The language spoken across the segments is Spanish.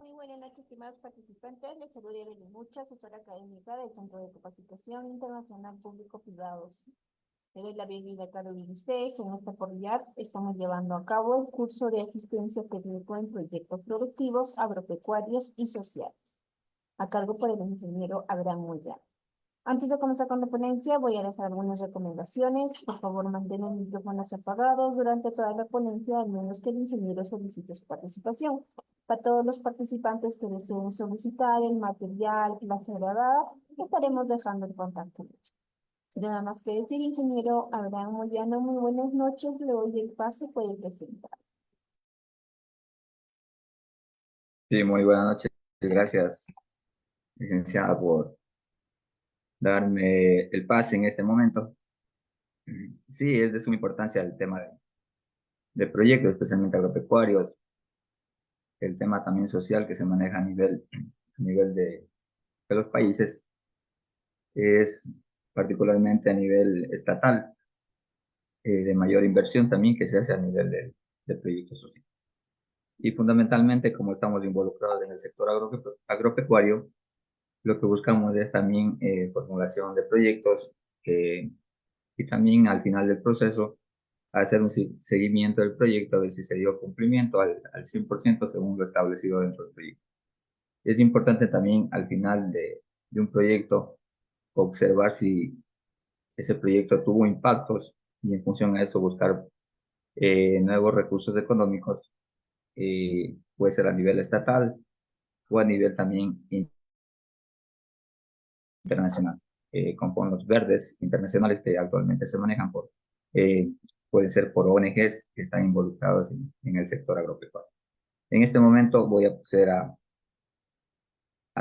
Muy buenas noches, estimados participantes. Les saluda Evelyn Mucha, asesora académica del Centro de Capacitación Internacional Público-Privados. Le doy la bienvenida a cada uno de ustedes. En esta oportunidad estamos llevando a cabo el curso de asistencia técnico en proyectos productivos, agropecuarios y sociales, a cargo por el ingeniero Abraham Moya. Antes de comenzar con la ponencia, voy a dejar algunas recomendaciones. Por favor, mantengan los micrófonos apagados durante toda la ponencia, al menos que el ingeniero solicite su participación. Para todos los participantes que deseen solicitar el material, clase grabada, estaremos dejando el contacto. Sin nada más que decir, ingeniero Abraham Moyano, muy buenas noches. Le doy el pase, puede presentar. Sí, muy buenas noches. Gracias, licenciada, por darme el pase en este momento. Sí, es de suma importancia el tema de proyectos, especialmente agropecuarios, el tema también social que se maneja a nivel de los países, es particularmente a nivel estatal, de mayor inversión también que se hace a nivel de proyectos sociales. Y fundamentalmente, como estamos involucrados en el sector agropecuario, lo que buscamos es también formulación de proyectos y también al final del proceso hacer un seguimiento del proyecto, a ver si se dio cumplimiento al 100% según lo establecido dentro del proyecto. Es importante también al final de un proyecto observar si ese proyecto tuvo impactos y en función a eso buscar nuevos recursos económicos, puede ser a nivel estatal o a nivel también internacional, con fondos verdes internacionales que actualmente se manejan eh, pueden ser por ONGs que están involucrados en el sector agropecuario. En este momento voy a proceder a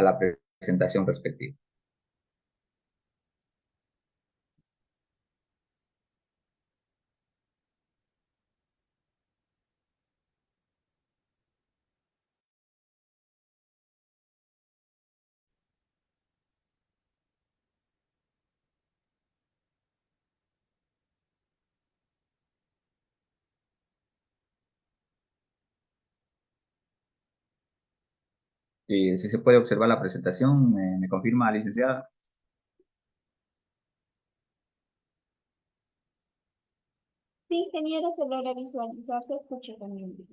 la presentación respectiva. Si se puede observar la presentación, me confirma, licenciada. Sí, ingeniero, se logra visualizar, se escucha también bien.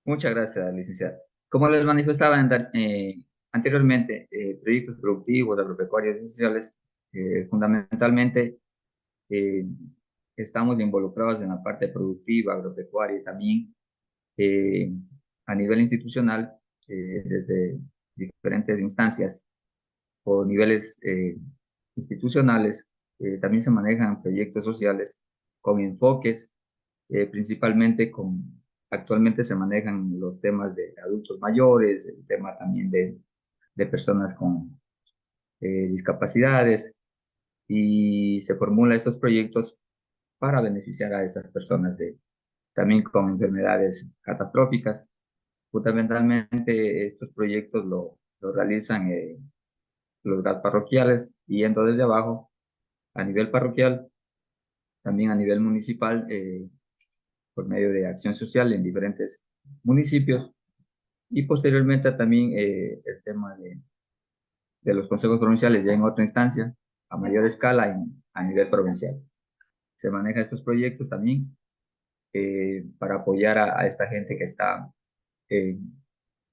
Muchas gracias, licenciada. Como les manifestaba anteriormente, proyectos productivos, agropecuarios y sociales, fundamentalmente eh, estamos involucrados en la parte productiva, agropecuaria y también eh, a nivel institucional, desde diferentes instancias o niveles institucionales, también se manejan proyectos sociales con enfoques, principalmente actualmente se manejan los temas de adultos mayores, el tema también de personas con discapacidades, y se formulan estos proyectos para beneficiar a estas personas también con enfermedades catastróficas. Fundamentalmente estos proyectos lo realizan los GAT parroquiales, yendo desde abajo a nivel parroquial, también a nivel municipal, por medio de acción social en diferentes municipios, y posteriormente también el tema de los consejos provinciales ya en otra instancia, a mayor escala a nivel provincial. Se maneja estos proyectos también para apoyar a esta gente que está eh,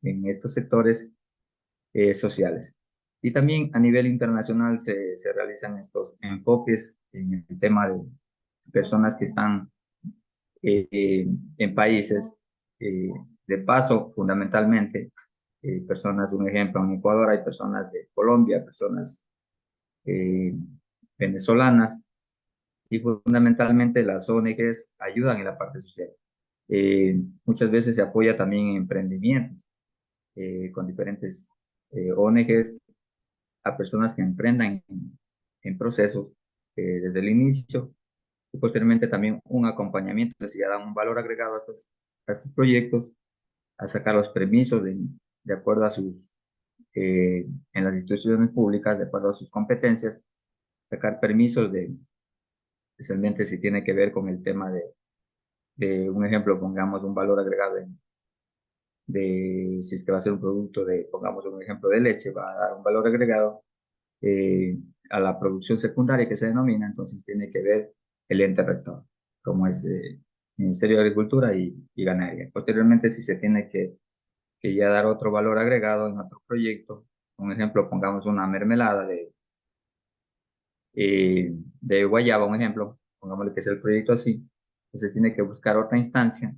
en estos sectores sociales. Y también a nivel internacional se realizan estos enfoques en el tema de personas que están en países eh, de paso, fundamentalmente, personas, un ejemplo, en Ecuador hay personas de Colombia, personas eh, venezolanas, y fundamentalmente las ONGs ayudan en la parte social. Muchas veces se apoya también en emprendimientos con diferentes ONGs a personas que emprendan en procesos desde el inicio, y posteriormente también un acompañamiento, si ya dan un valor agregado a estos proyectos, a sacar los permisos de acuerdo a en las instituciones públicas, de acuerdo a sus competencias, sacar permisos especialmente si tiene que ver con el tema de un ejemplo, pongamos un valor agregado de si es que va a ser un producto de, pongamos un ejemplo de leche, va a dar un valor agregado eh, a la producción secundaria que se denomina, entonces tiene que ver el ente rector, como es el Ministerio de Agricultura y Ganadería. Posteriormente, si se tiene que ya dar otro valor agregado en otro proyecto, un ejemplo, pongamos una mermelada de guayaba, un ejemplo, pongámosle que es el proyecto así, entonces tiene que buscar otra instancia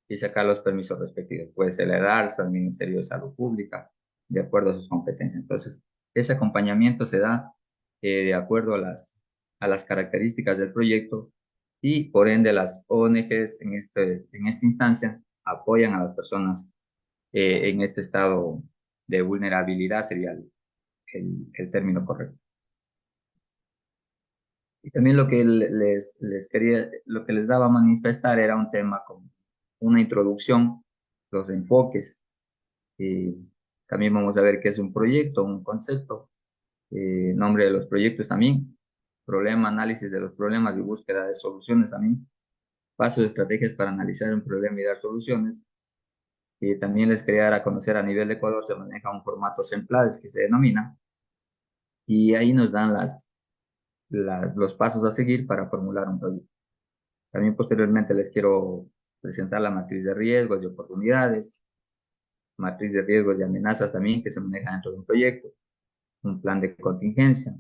y sacar los permisos respectivos. Puede ser el EDARS, al Ministerio de Salud Pública, de acuerdo a sus competencias. Entonces, ese acompañamiento se da de acuerdo a las características del proyecto y por ende las ONGs en esta instancia apoyan a las personas en este estado de vulnerabilidad, sería el término correcto. Y también lo que les quería, lo que les daba a manifestar era un tema como una introducción, los enfoques. eh, También vamos a ver qué es un proyecto, un concepto, nombre de los proyectos también, problema, análisis de los problemas y búsqueda de soluciones también, pasos de estrategias para analizar un problema y dar soluciones. Y también les quería dar a conocer a nivel de Ecuador se maneja un formato SEMPLADES que se denomina, y ahí nos dan los pasos a seguir para formular un proyecto. También posteriormente les quiero presentar la matriz de riesgos y oportunidades, matriz de riesgos y amenazas también que se maneja dentro de un proyecto, un plan de contingencia,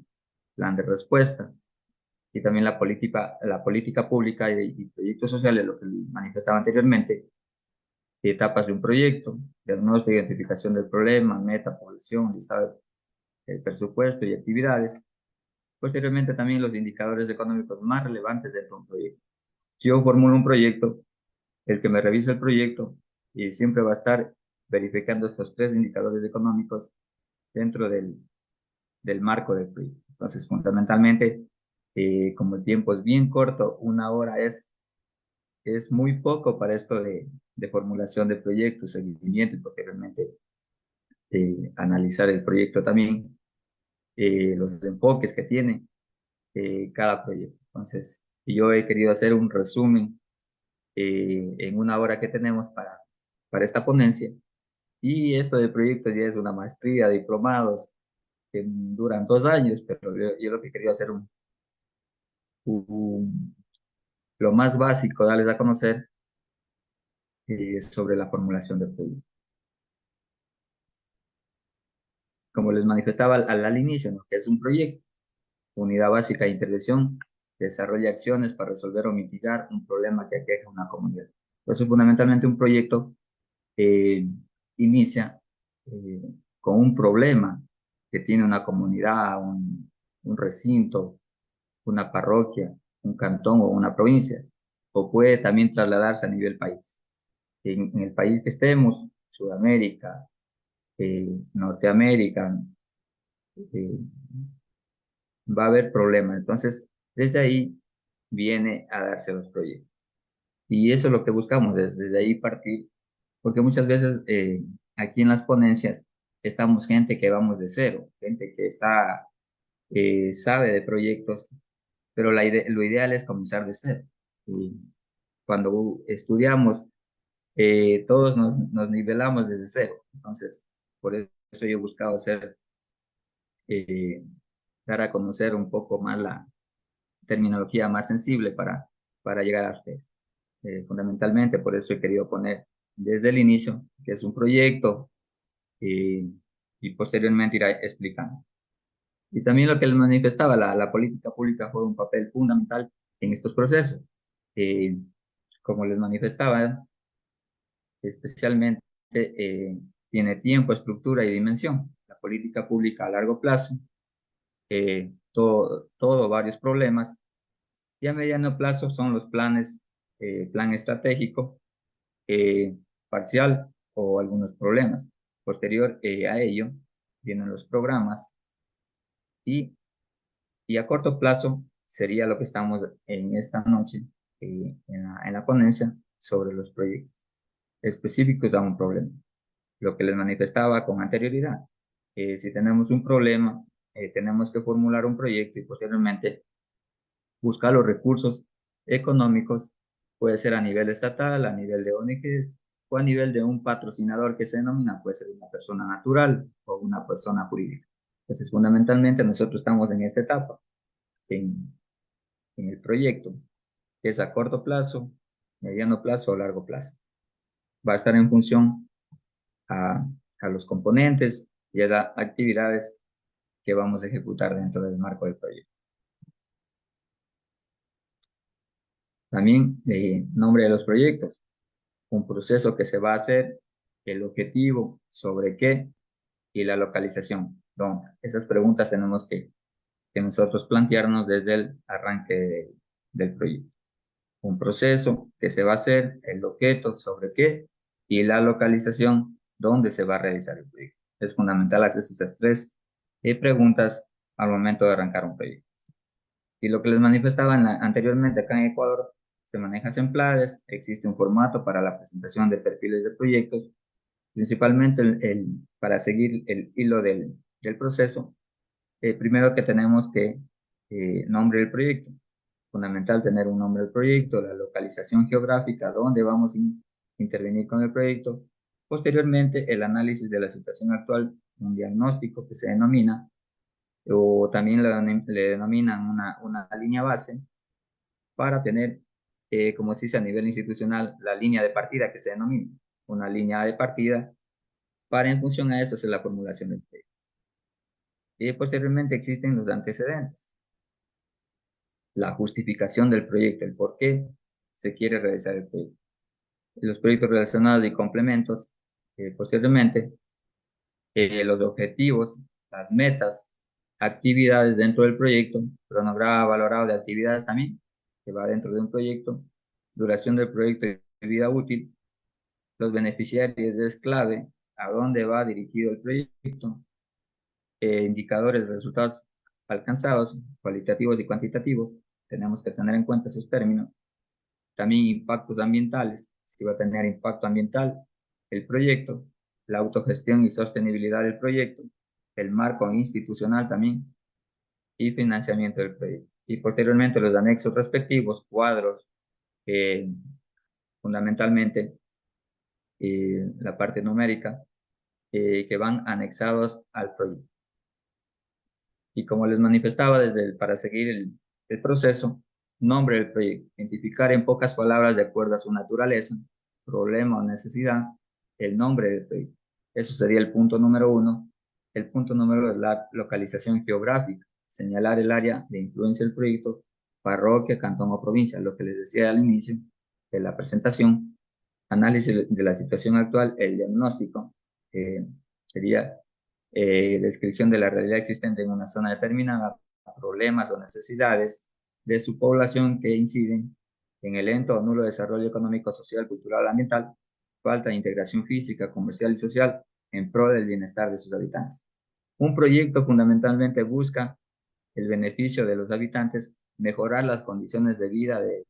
plan de respuesta y también la política pública y proyectos sociales, lo que manifestaba anteriormente, etapas de un proyecto, diagnóstico, identificación del problema, meta, población, listado del presupuesto y actividades. Posteriormente también los indicadores económicos más relevantes dentro de un proyecto. Si yo formulo un proyecto, el que me revisa el proyecto y siempre va a estar verificando estos tres indicadores económicos dentro del marco del proyecto. Entonces, fundamentalmente, como el tiempo es bien corto, una hora es muy poco para esto de formulación de proyectos, seguimiento y posteriormente analizar el proyecto también, los enfoques que tiene cada proyecto. Entonces, yo he querido hacer un resumen en una hora que tenemos para esta ponencia. Y esto de proyectos ya es una maestría, diplomados, que duran 2 años, pero yo lo que quería hacer un- lo más básico, darles a conocer sobre la formulación de proyectos. Como les manifestaba al inicio, ¿no? Que es un proyecto, unidad básica de intervención, desarrolla acciones para resolver o mitigar un problema que aqueja a una comunidad. Entonces, fundamentalmente un proyecto eh, inicia eh, con un problema que tiene una comunidad, un recinto, una parroquia, un cantón o una provincia, o puede también trasladarse a nivel país. En el país que estemos, Sudamérica, Norteamérica, eh, va a haber problemas. Entonces, desde ahí viene a darse los proyectos. Y eso es lo que buscamos, desde ahí partir, porque muchas veces aquí en las ponencias estamos gente que vamos de cero, gente que sabe de proyectos, pero lo ideal es comenzar de cero. Y cuando estudiamos, todos nos nivelamos desde cero. Entonces, por eso yo he buscado eh, dar a conocer un poco más la terminología más sensible para llegar a ustedes. Fundamentalmente, por eso he querido poner desde el inicio que es un proyecto eh, y posteriormente irá explicando. Y también lo que les manifestaba, la política pública juega un papel fundamental en estos procesos. Eh, Como les manifestaba, especialmente tiene tiempo, estructura y dimensión. La política pública a largo plazo, varios problemas, y a mediano plazo son los planes, plan estratégico, eh, parcial o algunos problemas. Posterior a ello vienen los programas y, y a corto plazo sería lo que estamos en esta noche en la ponencia sobre los proyectos específicos a un problema. Lo que les manifestaba con anterioridad. Si tenemos un problema, tenemos que formular un proyecto y posteriormente buscar los recursos económicos, puede ser a nivel estatal, a nivel de ONGs o a nivel de un patrocinador que se denomina, puede ser una persona natural o una persona jurídica. Entonces, fundamentalmente nosotros estamos en esta etapa, en, en el proyecto, que es a corto plazo, mediano plazo o largo plazo. Va a estar en función a, a los componentes y a las actividades que vamos a ejecutar dentro del marco del proyecto. También nombre de los proyectos, un proceso que se va a hacer, el objetivo, sobre qué y la localización. ¿Dónde? Esas preguntas tenemos que nosotros plantearnos desde el arranque del proyecto. Un proceso que se va a hacer, el objeto, sobre qué y la localización, dónde se va a realizar el proyecto. Es fundamental hacer esas tres preguntas al momento de arrancar un proyecto. Y lo que les manifestaba anteriormente acá en Ecuador, se maneja Semplades, existe un formato para la presentación de perfiles de proyectos, principalmente para seguir el hilo del proceso. Primero que tenemos que nombre del proyecto. Fundamental tener un nombre del proyecto, la localización geográfica, dónde vamos a intervenir con el proyecto. Posteriormente, el análisis de la situación actual, un diagnóstico que se denomina, o también le denominan una línea base, para tener, como se dice a nivel institucional, la línea de partida que se denomina, una línea de partida, para en función a eso hacer la formulación del proyecto. Y posteriormente existen los antecedentes, la justificación del proyecto, el por qué se quiere realizar el proyecto. Los proyectos relacionados y complementos, posteriormente, los objetivos, las metas, actividades dentro del proyecto, cronograma valorado de actividades también, que va dentro de un proyecto, duración del proyecto y vida útil, los beneficiarios es clave, a dónde va dirigido el proyecto, indicadores de resultados alcanzados, cualitativos y cuantitativos, tenemos que tener en cuenta esos términos. También impactos ambientales, si va a tener impacto ambiental el proyecto, la autogestión y sostenibilidad del proyecto, el marco institucional también y financiamiento del proyecto. Y posteriormente los anexos respectivos, cuadros, eh, fundamentalmente la parte numérica, que van anexados al proyecto. Y como les manifestaba, para seguir el proceso, nombre del proyecto, identificar en pocas palabras de acuerdo a su naturaleza, problema o necesidad, el nombre del proyecto. Eso sería el punto número 1. El punto número 2 es la localización geográfica, señalar el área de influencia del proyecto, parroquia, cantón o provincia, lo que les decía al inicio de la presentación, análisis de la situación actual, el diagnóstico, sería descripción de la realidad existente en una zona determinada, problemas o necesidades de su población que inciden en el lento o nulo desarrollo económico, social, cultural, ambiental, falta de integración física, comercial y social en pro del bienestar de sus habitantes. Un proyecto fundamentalmente busca el beneficio de los habitantes, mejorar las condiciones de vida de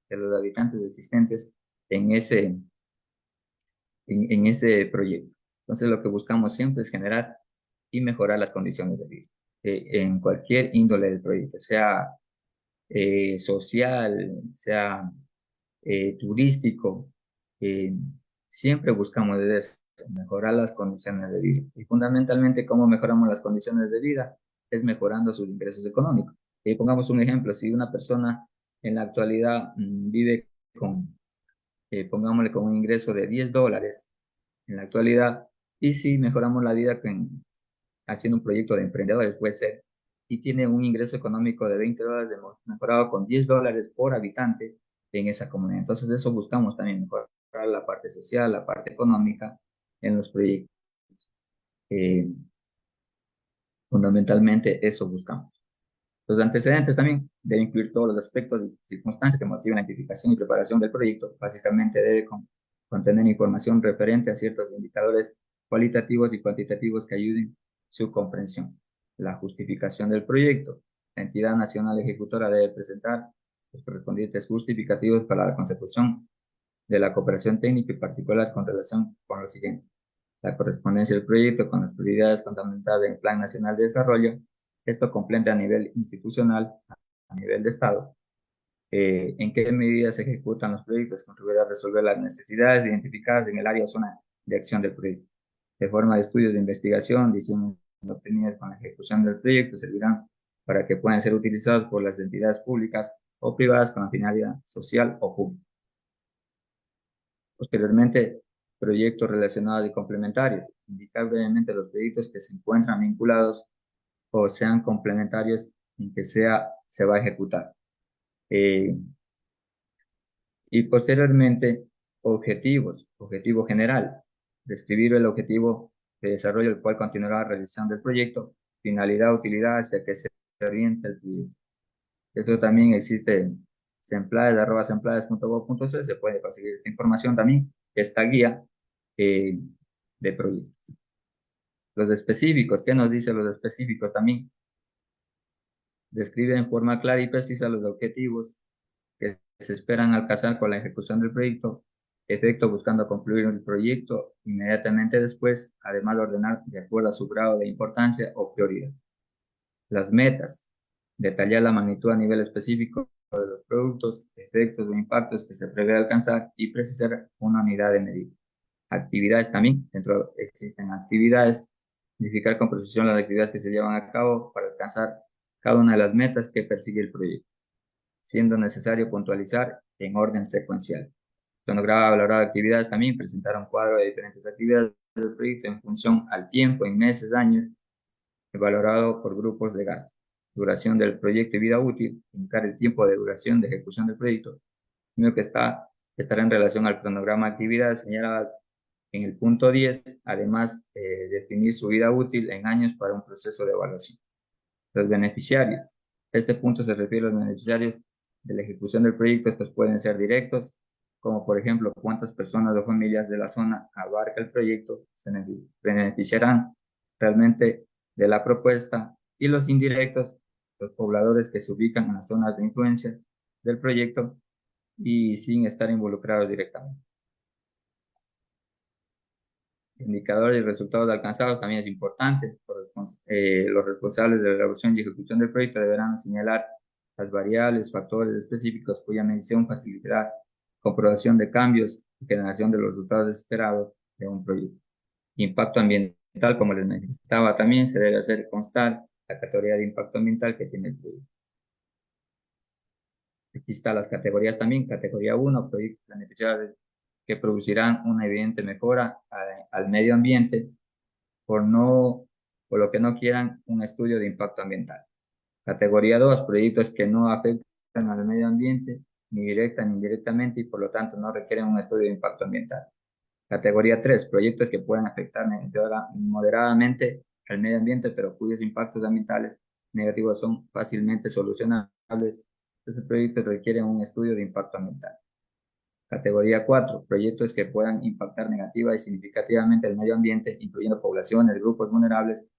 los habitantes existentes en ese proyecto. Entonces, lo que buscamos siempre es generar y mejorar las condiciones de vida en cualquier índole del proyecto, sea social, sea turístico. eh, Siempre buscamos desde eso, mejorar las condiciones de vida. Y fundamentalmente, ¿cómo mejoramos las condiciones de vida? Es mejorando sus ingresos económicos. Pongamos un ejemplo, si una persona en la actualidad vive con, pongámosle con un ingreso de $10 en la actualidad, y si mejoramos la vida haciendo un proyecto de emprendedores, puede ser, y tiene un ingreso económico de $20, hemos mejorado con $10 por habitante en esa comunidad. Entonces, eso buscamos también, mejorar la parte social, la parte económica en los proyectos. Eh, Fundamentalmente, eso buscamos. Los antecedentes también deben incluir todos los aspectos y circunstancias que motivan la identificación y preparación del proyecto. Básicamente debe contener información referente a ciertos indicadores cualitativos y cuantitativos que ayuden su comprensión. La justificación del proyecto. La entidad nacional ejecutora debe presentar los correspondientes justificativos para la consecución de la cooperación técnica y particular con relación con lo siguiente: la correspondencia del proyecto con las prioridades contempladas en el Plan Nacional de Desarrollo. Esto completa a nivel institucional, a nivel de Estado, en qué medida se ejecutan los proyectos, contribuirá a resolver las necesidades identificadas en el área o zona de acción del proyecto. De forma de estudios de investigación, diseños obtenidos con la ejecución del proyecto servirán para que puedan ser utilizados por las entidades públicas o privadas con la finalidad social o pública. Posteriormente, proyectos relacionados y complementarios. Indicar brevemente los proyectos que se encuentran vinculados o sean complementarios en que se va a ejecutar. Y posteriormente, objetivos, objetivo general, describir el objetivo de desarrollo el cual continuará realizando el proyecto, finalidad, utilidad hacia que se oriente el proyecto. Esto también existe semplades@semplades.gov.c, se puede conseguir esta información también, esta guía de proyectos. Los específicos, ¿qué nos dice los específicos también? Describe en forma clara y precisa los objetivos que se esperan alcanzar con la ejecución del proyecto, efecto buscando concluir el proyecto inmediatamente después, además de ordenar de acuerdo a su grado de importancia o prioridad. Las metas, detallar la magnitud a nivel específico de los productos, efectos o impactos que se prevé alcanzar y precisar una unidad de medida. Actividades también, dentro existen actividades, identificar con precisión las actividades que se llevan a cabo para alcanzar cada una de las metas que persigue el proyecto, siendo necesario puntualizar en orden secuencial. Cronograma valorado de actividades también, presentar un cuadro de diferentes actividades del proyecto en función al tiempo, en meses, años, valorado por grupos de gasto. Duración del proyecto y vida útil, indicar el tiempo de duración de ejecución del proyecto, lo que estará en relación al cronograma de actividades señalado en el punto 10, además definir su vida útil en años para un proceso de evaluación. Los beneficiarios. Este punto se refiere a los beneficiarios de la ejecución del proyecto. Estos pueden ser directos, como por ejemplo, cuántas personas o familias de la zona abarca el proyecto se beneficiarán realmente de la propuesta, y los indirectos, los pobladores que se ubican en las zonas de influencia del proyecto y sin estar involucrados directamente. Indicadores y resultados alcanzados también es importante. Los responsables de la elaboración y ejecución del proyecto deberán señalar las variables, factores específicos cuya medición facilitará comprobación de cambios y generación de los resultados esperados de un proyecto. Impacto ambiental, como les manifestaba también, se debe hacer constar la categoría de impacto ambiental que tiene el proyecto. Aquí están las categorías también. Categoría 1, proyectos beneficiarios que producirán una evidente mejora al medio ambiente por lo que no quieran un estudio de impacto ambiental. Categoría 2, proyectos que no afectan al medio ambiente ni directa ni indirectamente y por lo tanto no requieren un estudio de impacto ambiental. Categoría 3, proyectos que pueden afectar moderadamente al medio ambiente pero cuyos impactos ambientales negativos son fácilmente solucionables. Estos proyectos requieren un estudio de impacto ambiental. Categoría 4, proyectos que puedan impactar negativa y significativamente el medio ambiente, incluyendo poblaciones, grupos vulnerables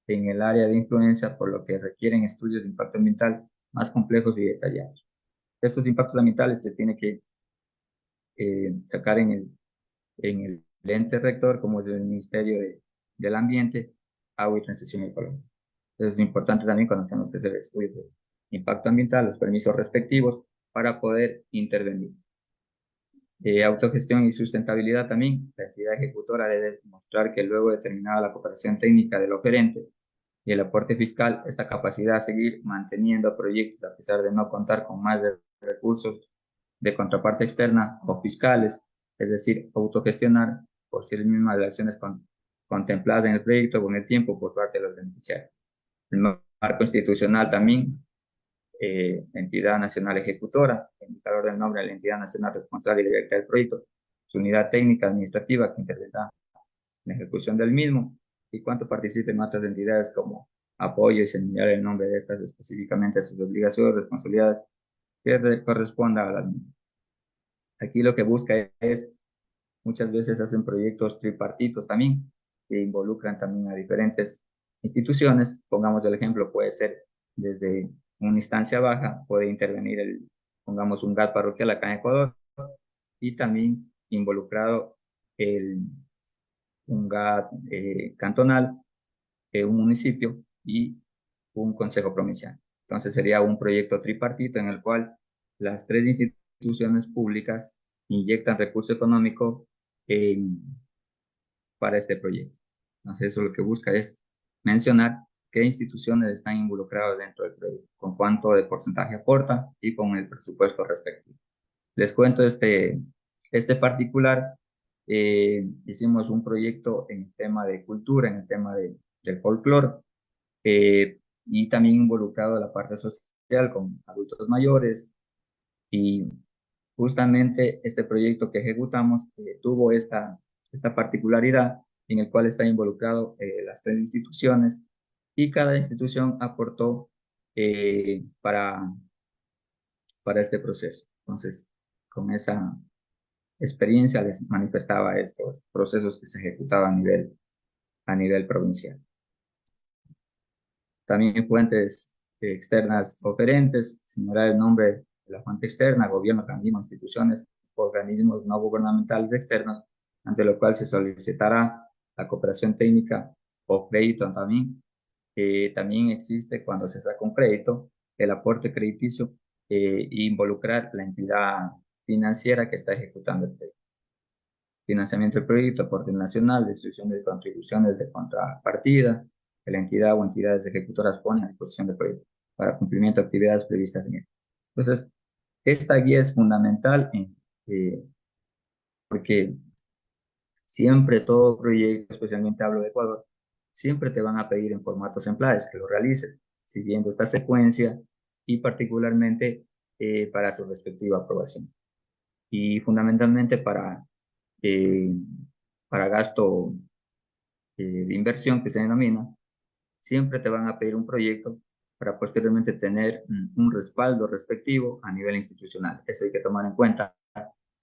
en el área de influencia, por lo que requieren estudios de impacto ambiental más complejos y detallados. Estos impactos ambientales se tienen que sacar en el ente rector, como es el Ministerio del Ambiente, Agua y Transición Ecológica. Eso es importante también cuando tenemos que hacer estudios de impacto ambiental, los permisos respectivos para poder intervenir. Autogestión y sustentabilidad también. La entidad ejecutora debe demostrar que luego de terminada la cooperación técnica del oferente y el aporte fiscal, esta capacidad de seguir manteniendo proyectos a pesar de no contar con más de recursos de contraparte externa o fiscales, es decir, autogestionar por sí mismas las acciones contempladas en el proyecto con el tiempo por parte de los beneficiarios. El marco institucional también, entidad nacional ejecutora, el indicador del nombre de la entidad nacional responsable y directa del proyecto, su unidad técnica administrativa que intervendrá en la ejecución del mismo, y cuánto participen otras entidades como apoyo y señalar el nombre de estas específicamente a sus obligaciones, responsabilidades que corresponda a la misma. Aquí lo que busca es, muchas veces hacen proyectos tripartitos también, que involucran también a diferentes instituciones. Pongamos el ejemplo, puede ser desde una instancia baja, puede intervenir pongamos un GAT parroquial acá en Ecuador, y también involucrado un GAT cantonal, un municipio y un consejo provincial. Entonces sería un proyecto tripartito en el cual las tres instituciones públicas inyectan recurso económico para este proyecto. Entonces, eso lo que busca es mencionar qué instituciones están involucradas dentro del proyecto, con cuánto de porcentaje aportan y con el presupuesto respectivo. Les cuento este particular. Hicimos un proyecto en el tema de cultura, en el tema del folclore, y también involucrado la parte social con adultos mayores. Y justamente este proyecto que ejecutamos tuvo esta particularidad en el cual está involucrado las tres instituciones y cada institución aportó para este proceso. Entonces, con esa experiencia les manifestaba estos procesos que se ejecutaban a nivel provincial. También fuentes externas oferentes, señalar el nombre de la fuente externa, gobierno, organismos, instituciones, organismos no gubernamentales externos, ante lo cual se solicitará la cooperación técnica o crédito también. También existe cuando se saca un crédito, el aporte crediticio e involucrar la entidad financiera que está ejecutando el crédito. Financiamiento del proyecto, aporte nacional, distribución de contribuciones de contrapartida, que la entidad o entidades ejecutoras ponen a disposición del proyecto para cumplimiento de actividades previstas en él. Entonces, esta guía es fundamental porque siempre todo proyecto, especialmente hablo de Ecuador, siempre te van a pedir en formatos templares que lo realices siguiendo esta secuencia y particularmente para su respectiva aprobación. Y fundamentalmente eh, para gasto de inversión que se denomina, siempre te van a pedir un proyecto para posteriormente tener un respaldo respectivo a nivel institucional. Eso hay que tomar en cuenta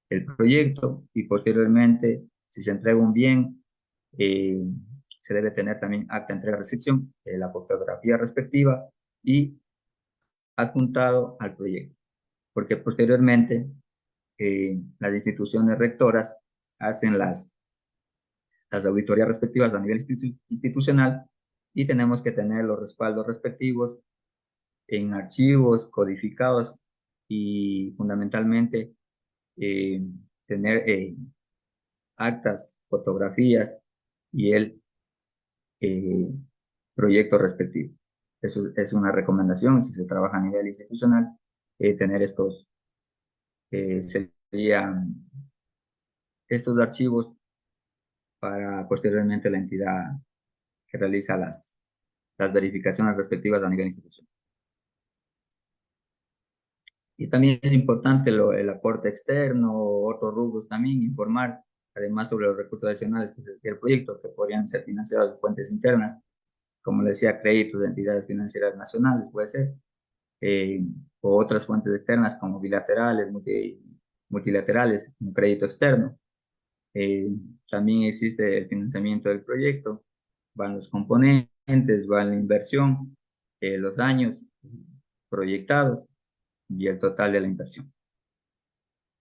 el proyecto y posteriormente, si se entrega un bien, eh, se debe tener también acta de entrega-recepción, la fotografía respectiva y adjuntado al proyecto, porque posteriormente las instituciones rectoras hacen las auditorías respectivas a nivel institucional y tenemos que tener los respaldos respectivos en archivos codificados y fundamentalmente eh, tener actas, fotografías y el eh, proyecto respectivo. Eso es una recomendación si se trabaja a nivel institucional, tener serían estos archivos para posteriormente la entidad que realiza las verificaciones respectivas a nivel institucional. Y también es importante el aporte externo, otros rubros también, informar, además sobre los recursos adicionales que se requiere el proyecto, que podrían ser financiados de fuentes internas, como le decía, créditos de entidades financieras nacionales, puede ser, o otras fuentes externas como bilaterales, multilaterales, un crédito externo. También existe el financiamiento del proyecto, van los componentes, va la inversión, los años proyectados y el total de la inversión.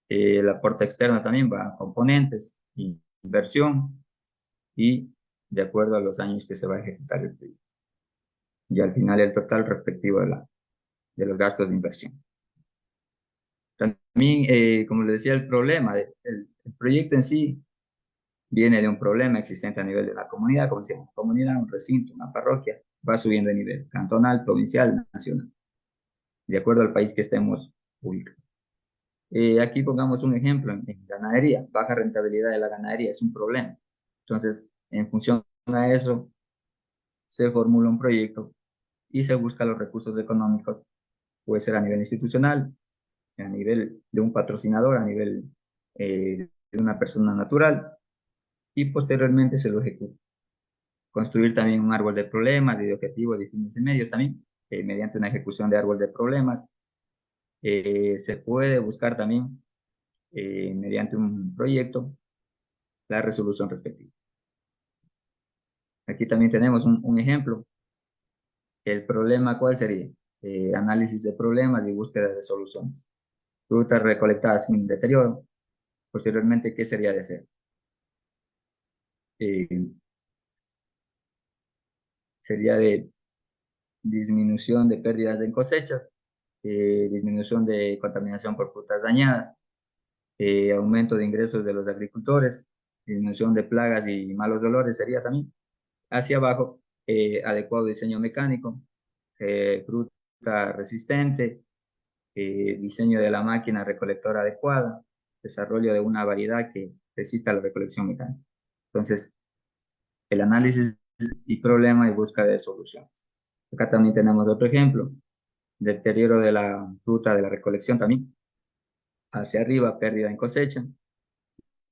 El aporte externo también va a componentes, inversión y de acuerdo a los años que se va a ejecutar el proyecto. Y al final el total respectivo de los gastos de inversión. También, como les decía, el problema, el proyecto en sí viene de un problema existente a nivel de la comunidad, como decíamos, comunidad, un recinto, una parroquia, va subiendo de nivel cantonal, provincial, nacional, de acuerdo al país que estemos ubicados. Aquí pongamos un ejemplo en ganadería, baja rentabilidad de la ganadería es un problema. Entonces, en función a eso, se formula un proyecto y se busca los recursos económicos, puede ser a nivel institucional, a nivel de un patrocinador, a nivel de una persona natural, y posteriormente se lo ejecuta. Construir también un árbol de problemas, de objetivos, de fines y medios también, mediante una ejecución de árbol de problemas. Se puede buscar también, mediante un proyecto, la resolución respectiva. Aquí también tenemos un ejemplo. El problema, ¿cuál sería? Análisis de problemas y búsqueda de soluciones. Frutas recolectadas sin deterioro. Posteriormente, ¿qué sería de hacer? Eh, Sería de disminución de pérdidas en cosechas, disminución de contaminación por frutas dañadas, aumento de ingresos de los agricultores, disminución de plagas y malos olores sería también. Hacia abajo, adecuado diseño mecánico, fruta resistente, diseño de la máquina recolectora adecuada, desarrollo de una variedad que necesita la recolección mecánica. Entonces, el análisis y problema y búsqueda de soluciones. Acá también tenemos otro ejemplo, deterioro de la fruta de la recolección también. Hacia arriba, pérdida en cosecha,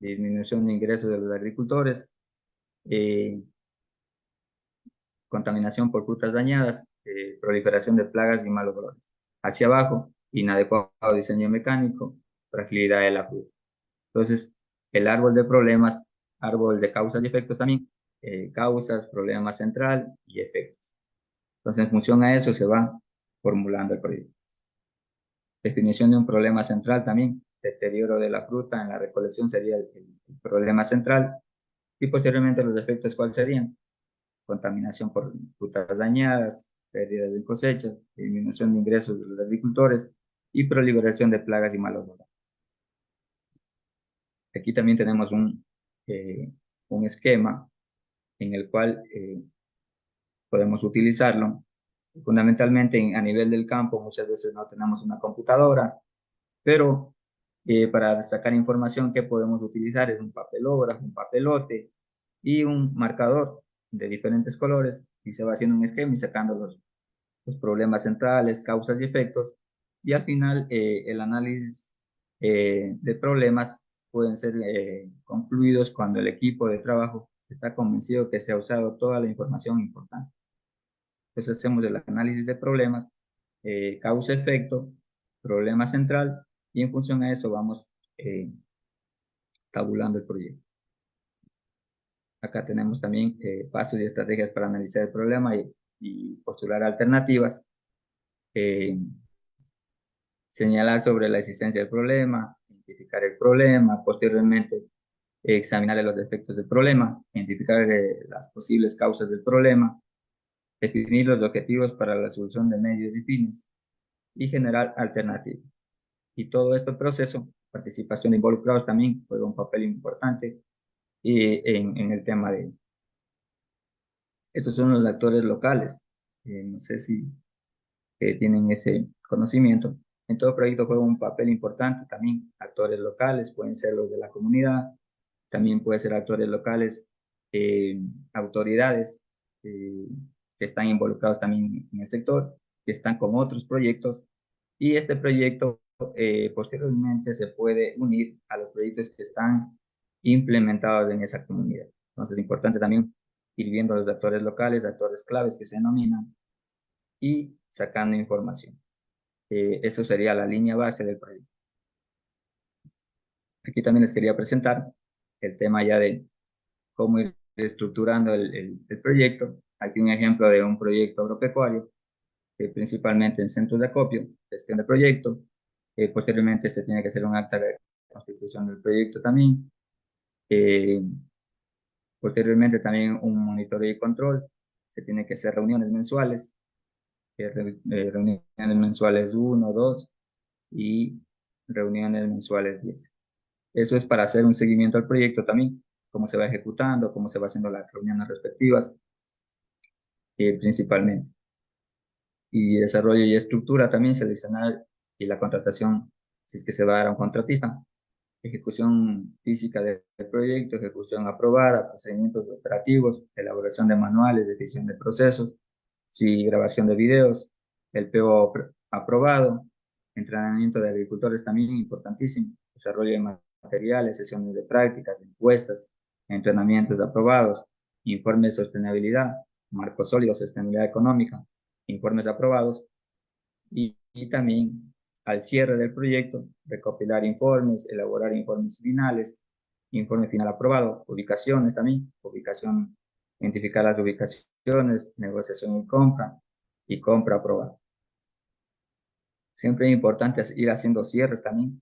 disminución de ingresos de los agricultores, eh, contaminación por frutas dañadas, proliferación de plagas y malos olores. Hacia abajo, inadecuado diseño mecánico, fragilidad de la fruta. Entonces, el árbol de problemas, árbol de causas y efectos también, causas, problema central y efectos. Entonces, en función a eso se va formulando el proyecto. Definición de un problema central también, deterioro de la fruta en la recolección sería el problema central y posteriormente los efectos, ¿cuáles serían? Contaminación por frutas dañadas, pérdida de cosechas, disminución de ingresos de los agricultores y proliferación de plagas y malos olores. Aquí también tenemos un esquema en el cual podemos utilizarlo. Fundamentalmente a nivel del campo muchas veces no tenemos una computadora, pero para destacar información que podemos utilizar es un papelógrafo, un papelote y un marcador de diferentes colores y se va haciendo un esquema y sacando los problemas centrales, causas y efectos y al final el análisis de problemas pueden ser concluidos cuando el equipo de trabajo está convencido que se ha usado toda la información importante. Entonces hacemos el análisis de problemas, causa-efecto, problema central, y en función a eso vamos tabulando el proyecto. Acá tenemos también pasos y estrategias para analizar el problema y postular alternativas. Señalar sobre la existencia del problema, identificar el problema, posteriormente examinar los efectos del problema, identificar las posibles causas del problema, definir los objetivos para la solución de medios y fines y generar alternativas. Y todo este proceso, participación de involucrados también juega un papel importante en el tema de... Estos son los actores locales. No sé si tienen ese conocimiento. En todo proyecto juega un papel importante también actores locales, pueden ser los de la comunidad, también pueden ser actores locales, autoridades que están involucrados también en el sector, que están con otros proyectos y este proyecto posteriormente se puede unir a los proyectos que están implementados en esa comunidad. Entonces es importante también ir viendo los actores locales, actores claves que se denominan y sacando información. Eso sería la línea base del proyecto. Aquí también les quería presentar el tema ya de cómo ir estructurando el proyecto. Aquí un ejemplo de un proyecto agropecuario, principalmente en centros de acopio, gestión de proyecto. Posteriormente se tiene que hacer un acta de constitución del proyecto también. Posteriormente también un monitoreo y control. Se tiene que hacer reuniones mensuales, reuniones mensuales 1, 2 y reuniones mensuales 10. Eso es para hacer un seguimiento al proyecto también, cómo se va ejecutando, cómo se va haciendo las reuniones respectivas, principalmente. Y desarrollo y estructura también, seleccionar y la contratación, si es que se va a dar a un contratista. Ejecución física del proyecto, ejecución aprobada, procedimientos operativos, elaboración de manuales, definición de procesos, sí, grabación de videos, el PO aprobado, entrenamiento de agricultores también importantísimo, desarrollo de materiales, sesiones de prácticas, encuestas, entrenamientos aprobados, informes de sostenibilidad, marco sólido, sostenibilidad económica, informes aprobados y también al cierre del proyecto, recopilar informes, elaborar informes finales, informe final aprobado, ubicaciones también, ubicación, identificar las ubicaciones, negociación y compra aprobada. Siempre es importante ir haciendo cierres también,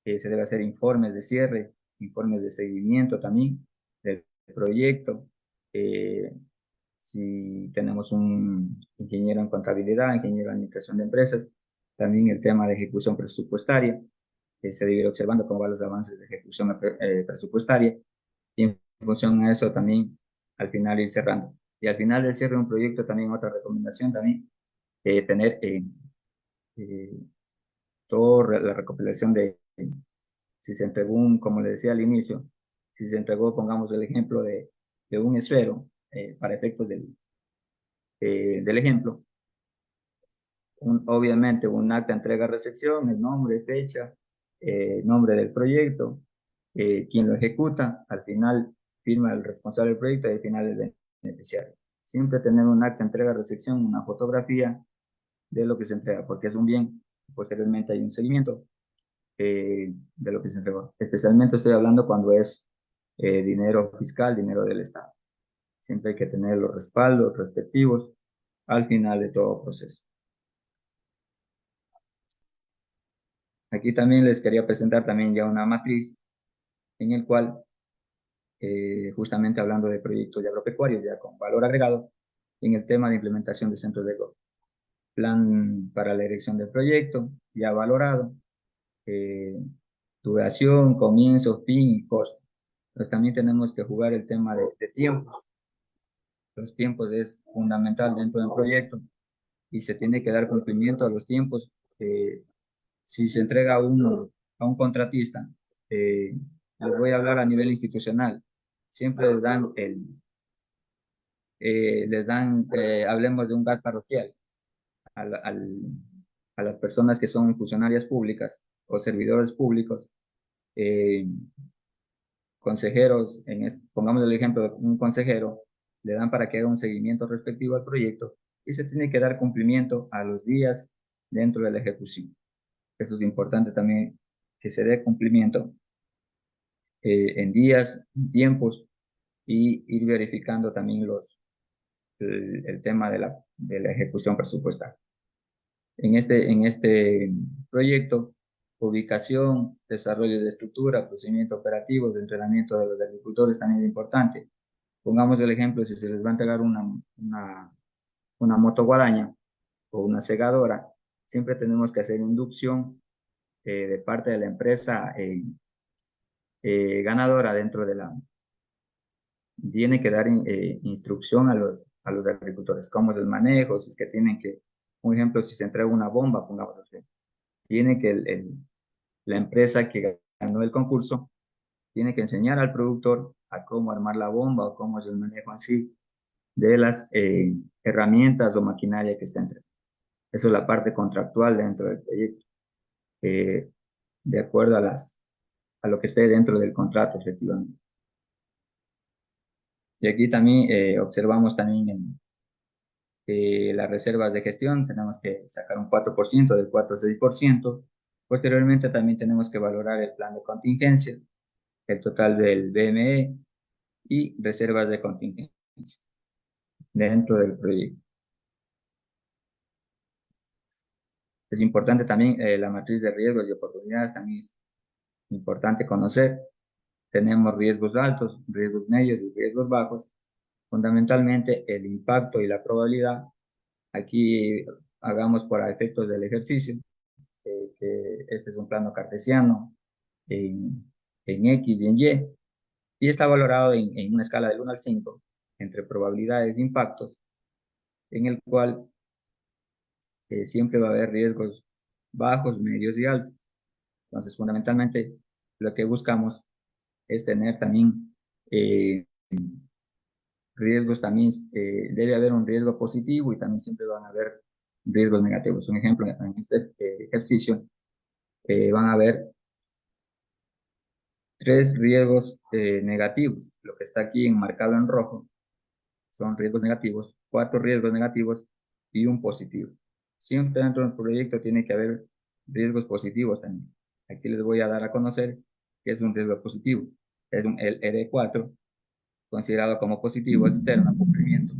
se debe hacer informes de cierre, informes de seguimiento también del proyecto, si tenemos un ingeniero en contabilidad, ingeniero en administración de empresas, También el tema de ejecución presupuestaria, que se debe ir observando cómo van los avances de ejecución presupuestaria, y en función a eso también al final ir cerrando. Y al final del cierre de un proyecto también otra recomendación también, tener eh, toda la recopilación de si se entregó como le decía al inicio, si se entregó, pongamos el ejemplo de un esfero, para efectos del ejemplo, obviamente un acta de entrega-recepción, el nombre, fecha, nombre del proyecto, quien lo ejecuta, al final firma el responsable del proyecto y al final el beneficiario. Siempre tener un acta de entrega-recepción, una fotografía de lo que se entrega, porque es un bien. Posteriormente hay un seguimiento de lo que se entregó. Especialmente estoy hablando cuando es dinero fiscal, dinero del Estado. Siempre hay que tener los respaldos respectivos al final de todo proceso. Aquí también les quería presentar también ya una matriz en el cual, justamente hablando de proyectos de agropecuarios ya con valor agregado, en el tema de implementación de centros de agro. Plan para la erección del proyecto, ya valorado, duración, comienzo, fin y costo. Pues también tenemos que jugar el tema de tiempos. Los tiempos es fundamental dentro del proyecto y se tiene que dar cumplimiento a los tiempos. Si se entrega a un contratista, les voy a hablar a nivel institucional, siempre hablemos de un GAT parroquial, al, al, a las personas que son funcionarias públicas o servidores públicos, eh, consejeros, pongamos el ejemplo de un consejero, le dan para que haga un seguimiento respectivo al proyecto y se tiene que dar cumplimiento a los días dentro de la ejecución. Eso es importante también, que se dé cumplimiento en días, en tiempos, y ir verificando también el tema de la ejecución presupuestal. En este proyecto, ubicación, desarrollo de estructura, procedimiento operativo, de entrenamiento de los agricultores también es importante. Pongamos el ejemplo, si se les va a entregar una motoguadaña o una segadora, siempre tenemos que hacer inducción de parte de la empresa ganadora tiene que dar instrucción a los agricultores, cómo es el manejo, si es que tienen que, por ejemplo, si se entrega una bomba, pongamos así, tiene que la empresa que ganó el concurso tiene que enseñar al productor a cómo armar la bomba o cómo es el manejo así de las herramientas o maquinaria que está entre. Eso es la parte contractual dentro del proyecto, de acuerdo a lo que esté dentro del contrato, efectivamente. Y aquí también observamos también en las reservas de gestión, tenemos que sacar un 4%, del 4 al 6%. Posteriormente también tenemos que valorar el plan de contingencia, el total del BME y reservas de contingencia dentro del proyecto. Es importante también la matriz de riesgos y oportunidades, también es importante conocer. Tenemos riesgos altos, riesgos medios y riesgos bajos. Fundamentalmente el impacto y la probabilidad. Aquí hagamos para efectos del ejercicio, que este es un plano cartesiano en X y en Y, y está valorado en una escala del 1 al 5 entre probabilidades e impactos, en el cual siempre va a haber riesgos bajos, medios y altos. Entonces, fundamentalmente, lo que buscamos es tener también riesgos, también debe haber un riesgo positivo y también siempre van a haber riesgos negativos. Un ejemplo, en este ejercicio van a haber 3 riesgos negativos. Lo que está aquí enmarcado en rojo son riesgos negativos, 4 riesgos negativos y un positivo. Siempre dentro del proyecto tiene que haber riesgos positivos también. Aquí les voy a dar a conocer qué es un riesgo positivo. Es el R4, considerado como positivo externo a cumplimiento,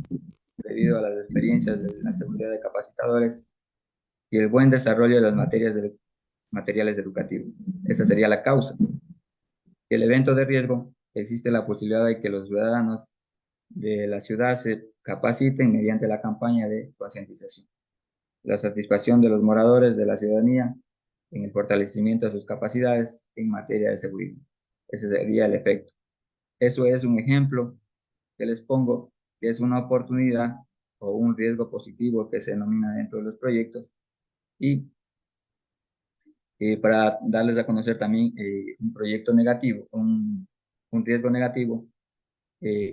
debido a las experiencias de la seguridad de capacitadores y el buen desarrollo de las materiales educativos. Esa sería la causa. El evento de riesgo, existe la posibilidad de que los ciudadanos de la ciudad se capaciten mediante la campaña de concientización. la satisfacción de los moradores de la ciudadanía en el fortalecimiento de sus capacidades en materia de seguridad. Ese sería el efecto. Eso es un ejemplo que les pongo, que es una oportunidad o un riesgo positivo que se denomina dentro de los proyectos. Y para darles a conocer también un proyecto negativo, un riesgo negativo,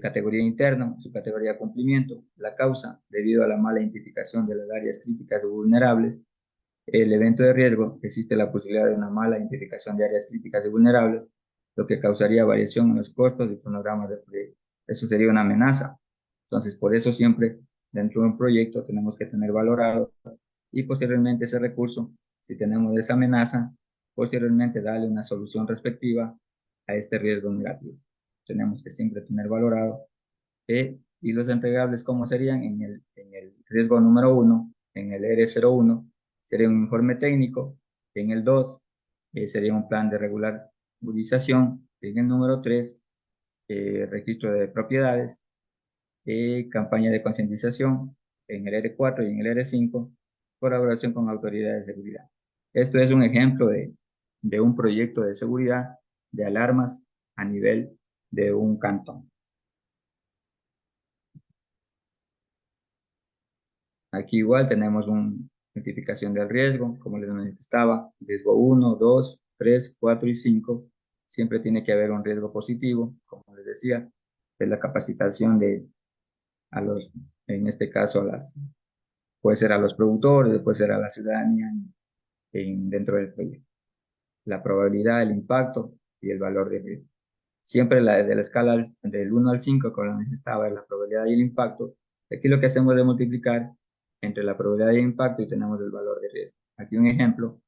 categoría interna, su categoría de cumplimiento, la causa, debido a la mala identificación de las áreas críticas o vulnerables, el evento de riesgo, existe la posibilidad de una mala identificación de áreas críticas y vulnerables, lo que causaría variación en los costos y cronogramas del proyecto. Eso sería una amenaza. Entonces, por eso siempre dentro de un proyecto tenemos que tener valorado y posteriormente ese recurso, si tenemos esa amenaza, posteriormente darle una solución respectiva a este riesgo negativo. Tenemos que siempre tener valorado. Y los entregables, ¿cómo serían? En el riesgo número 1, en el R01, sería un informe técnico. En el 2, sería un plan de regularización. En el número 3, registro de propiedades, campaña de concientización. En el R4 y en el R5, colaboración con autoridades de seguridad. Esto es un ejemplo de un proyecto de seguridad de alarmas a nivel de un cantón. Aquí igual tenemos una identificación del riesgo, como les manifestaba, riesgo 1, 2, 3, 4 y 5. Siempre tiene que haber un riesgo positivo, como les decía, de la capacitación a los, en este caso, puede ser a los productores, puede ser a la ciudadanía dentro del proyecto. La probabilidad, el impacto y el valor de riesgo. Siempre de la escala del 1 al 5, como les manifestaba, la probabilidad y el impacto. Aquí lo que hacemos es multiplicar entre la probabilidad y el impacto y tenemos el valor de riesgo. Aquí un ejemplo,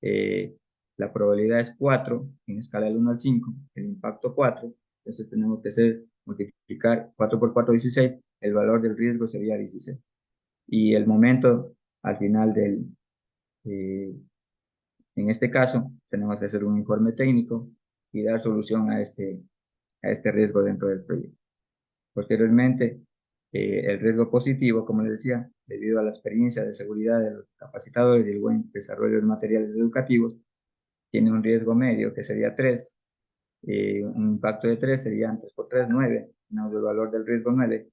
eh, la probabilidad es 4 en escala del 1 al 5, el impacto 4, entonces tenemos que multiplicar 4 por 4, 16, el valor del riesgo sería 16. Y el momento al final eh, en este caso, tenemos que hacer un informe técnico y dar solución a este riesgo dentro del proyecto. Posteriormente, el riesgo positivo, como les decía, debido a la experiencia de seguridad de los capacitadores y el buen desarrollo de materiales educativos, tiene un riesgo medio que sería 3, un impacto de 3 sería 3 por 3, 9, tenemos el valor del riesgo 9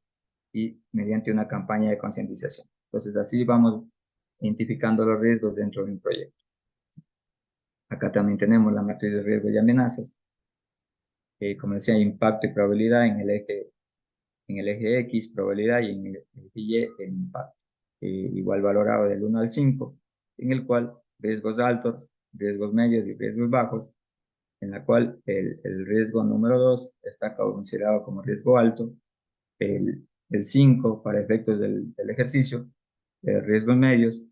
y mediante una campaña de concientización. Entonces, así vamos identificando los riesgos dentro de un proyecto. Acá también tenemos la matriz de riesgo y amenazas. Como decía, impacto y probabilidad en el eje X, probabilidad, y en el eje Y, el impacto. Igual valorado del 1 al 5, en el cual riesgos altos, riesgos medios y riesgos bajos, en la cual el riesgo número 2 está considerado como riesgo alto, el 5 para efectos del ejercicio, riesgos medios,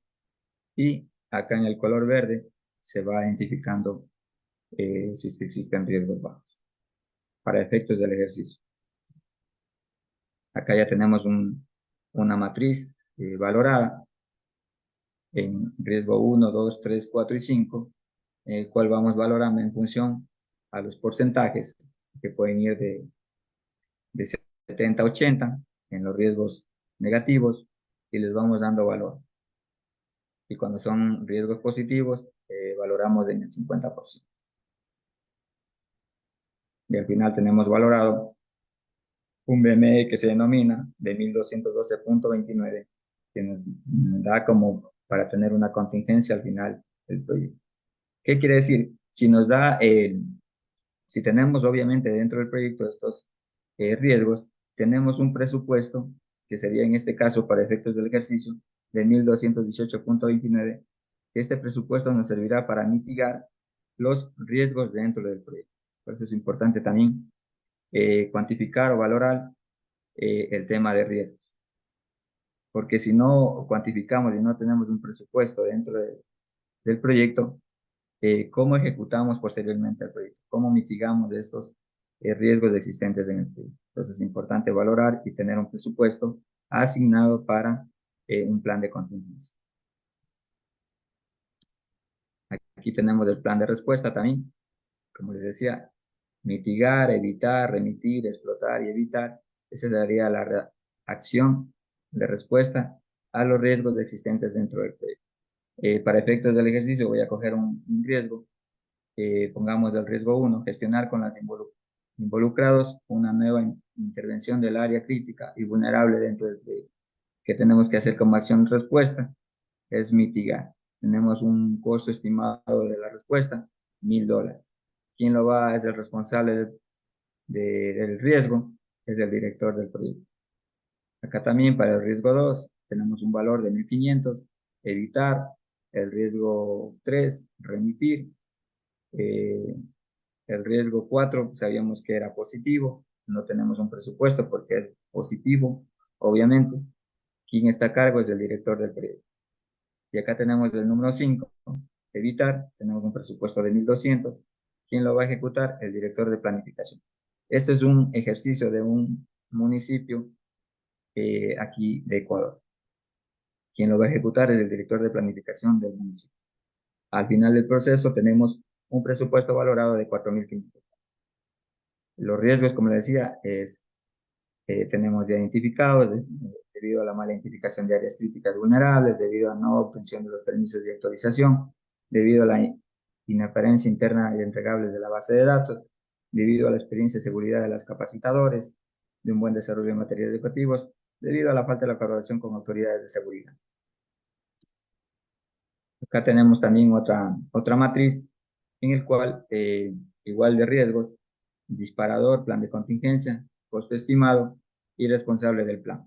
y acá en el color verde se va identificando si existen riesgos bajos para efectos del ejercicio. Acá ya tenemos una matriz valorada en riesgo 1, 2, 3, 4 y 5, el cual vamos valorando en función a los porcentajes que pueden ir de 70 a 80 en los riesgos negativos y les vamos dando valor. Y cuando son riesgos positivos, valoramos en el 50%. Y al final tenemos valorado un BME que se denomina de 1212.29, que nos da como para tener una contingencia al final del proyecto. ¿Qué quiere decir? Si tenemos obviamente dentro del proyecto estos riesgos, tenemos un presupuesto que sería en este caso para efectos del ejercicio de 1218.29. Este presupuesto nos servirá para mitigar los riesgos dentro del proyecto. Por eso es importante también cuantificar o valorar el tema de riesgos. Porque si no cuantificamos y no tenemos un presupuesto dentro del proyecto, ¿cómo ejecutamos posteriormente el proyecto? ¿Cómo mitigamos estos riesgos existentes en el proyecto? Entonces es importante valorar y tener un presupuesto asignado para un plan de contingencia. Aquí tenemos el plan de respuesta también. Como les decía, mitigar, evitar, remitir, explotar y evitar. Esa sería la acción de respuesta a los riesgos existentes dentro del proyecto. Para efectos del ejercicio voy a coger un riesgo, pongamos el riesgo 1, gestionar con los involucrados una nueva intervención del área crítica y vulnerable dentro del proyecto. ¿Qué tenemos que hacer como acción respuesta? Es mitigar. Tenemos un costo estimado de la respuesta, $1,000. ¿Quién lo va? Es el responsable del riesgo, es el director del proyecto. Acá también para el riesgo 2 tenemos un valor de 1,500, evitar. El riesgo 3, remitir. El riesgo 4 sabíamos que era positivo, no tenemos un presupuesto porque es positivo, obviamente. Quien está a cargo es el director del proyecto. Y acá tenemos el número 5, evitar, tenemos un presupuesto de 1,200. ¿Quién lo va a ejecutar? El director de planificación. Este es un ejercicio de un municipio aquí de Ecuador. Quien lo va a ejecutar es el director de planificación del municipio. Al final del proceso tenemos un presupuesto valorado de 4,500. Los riesgos, como le decía, tenemos ya identificados debido a la mala identificación de áreas críticas vulnerables, debido a no obtención de los permisos de autorización, debido a la ineferencia interna y entregables de la base de datos, debido a la experiencia y seguridad de los capacitadores, de un buen desarrollo de materiales educativos, debido a la falta de la colaboración con autoridades de seguridad. Acá tenemos también otra matriz en el cual, igual de riesgos, disparador, plan de contingencia, costo estimado y responsable del plan.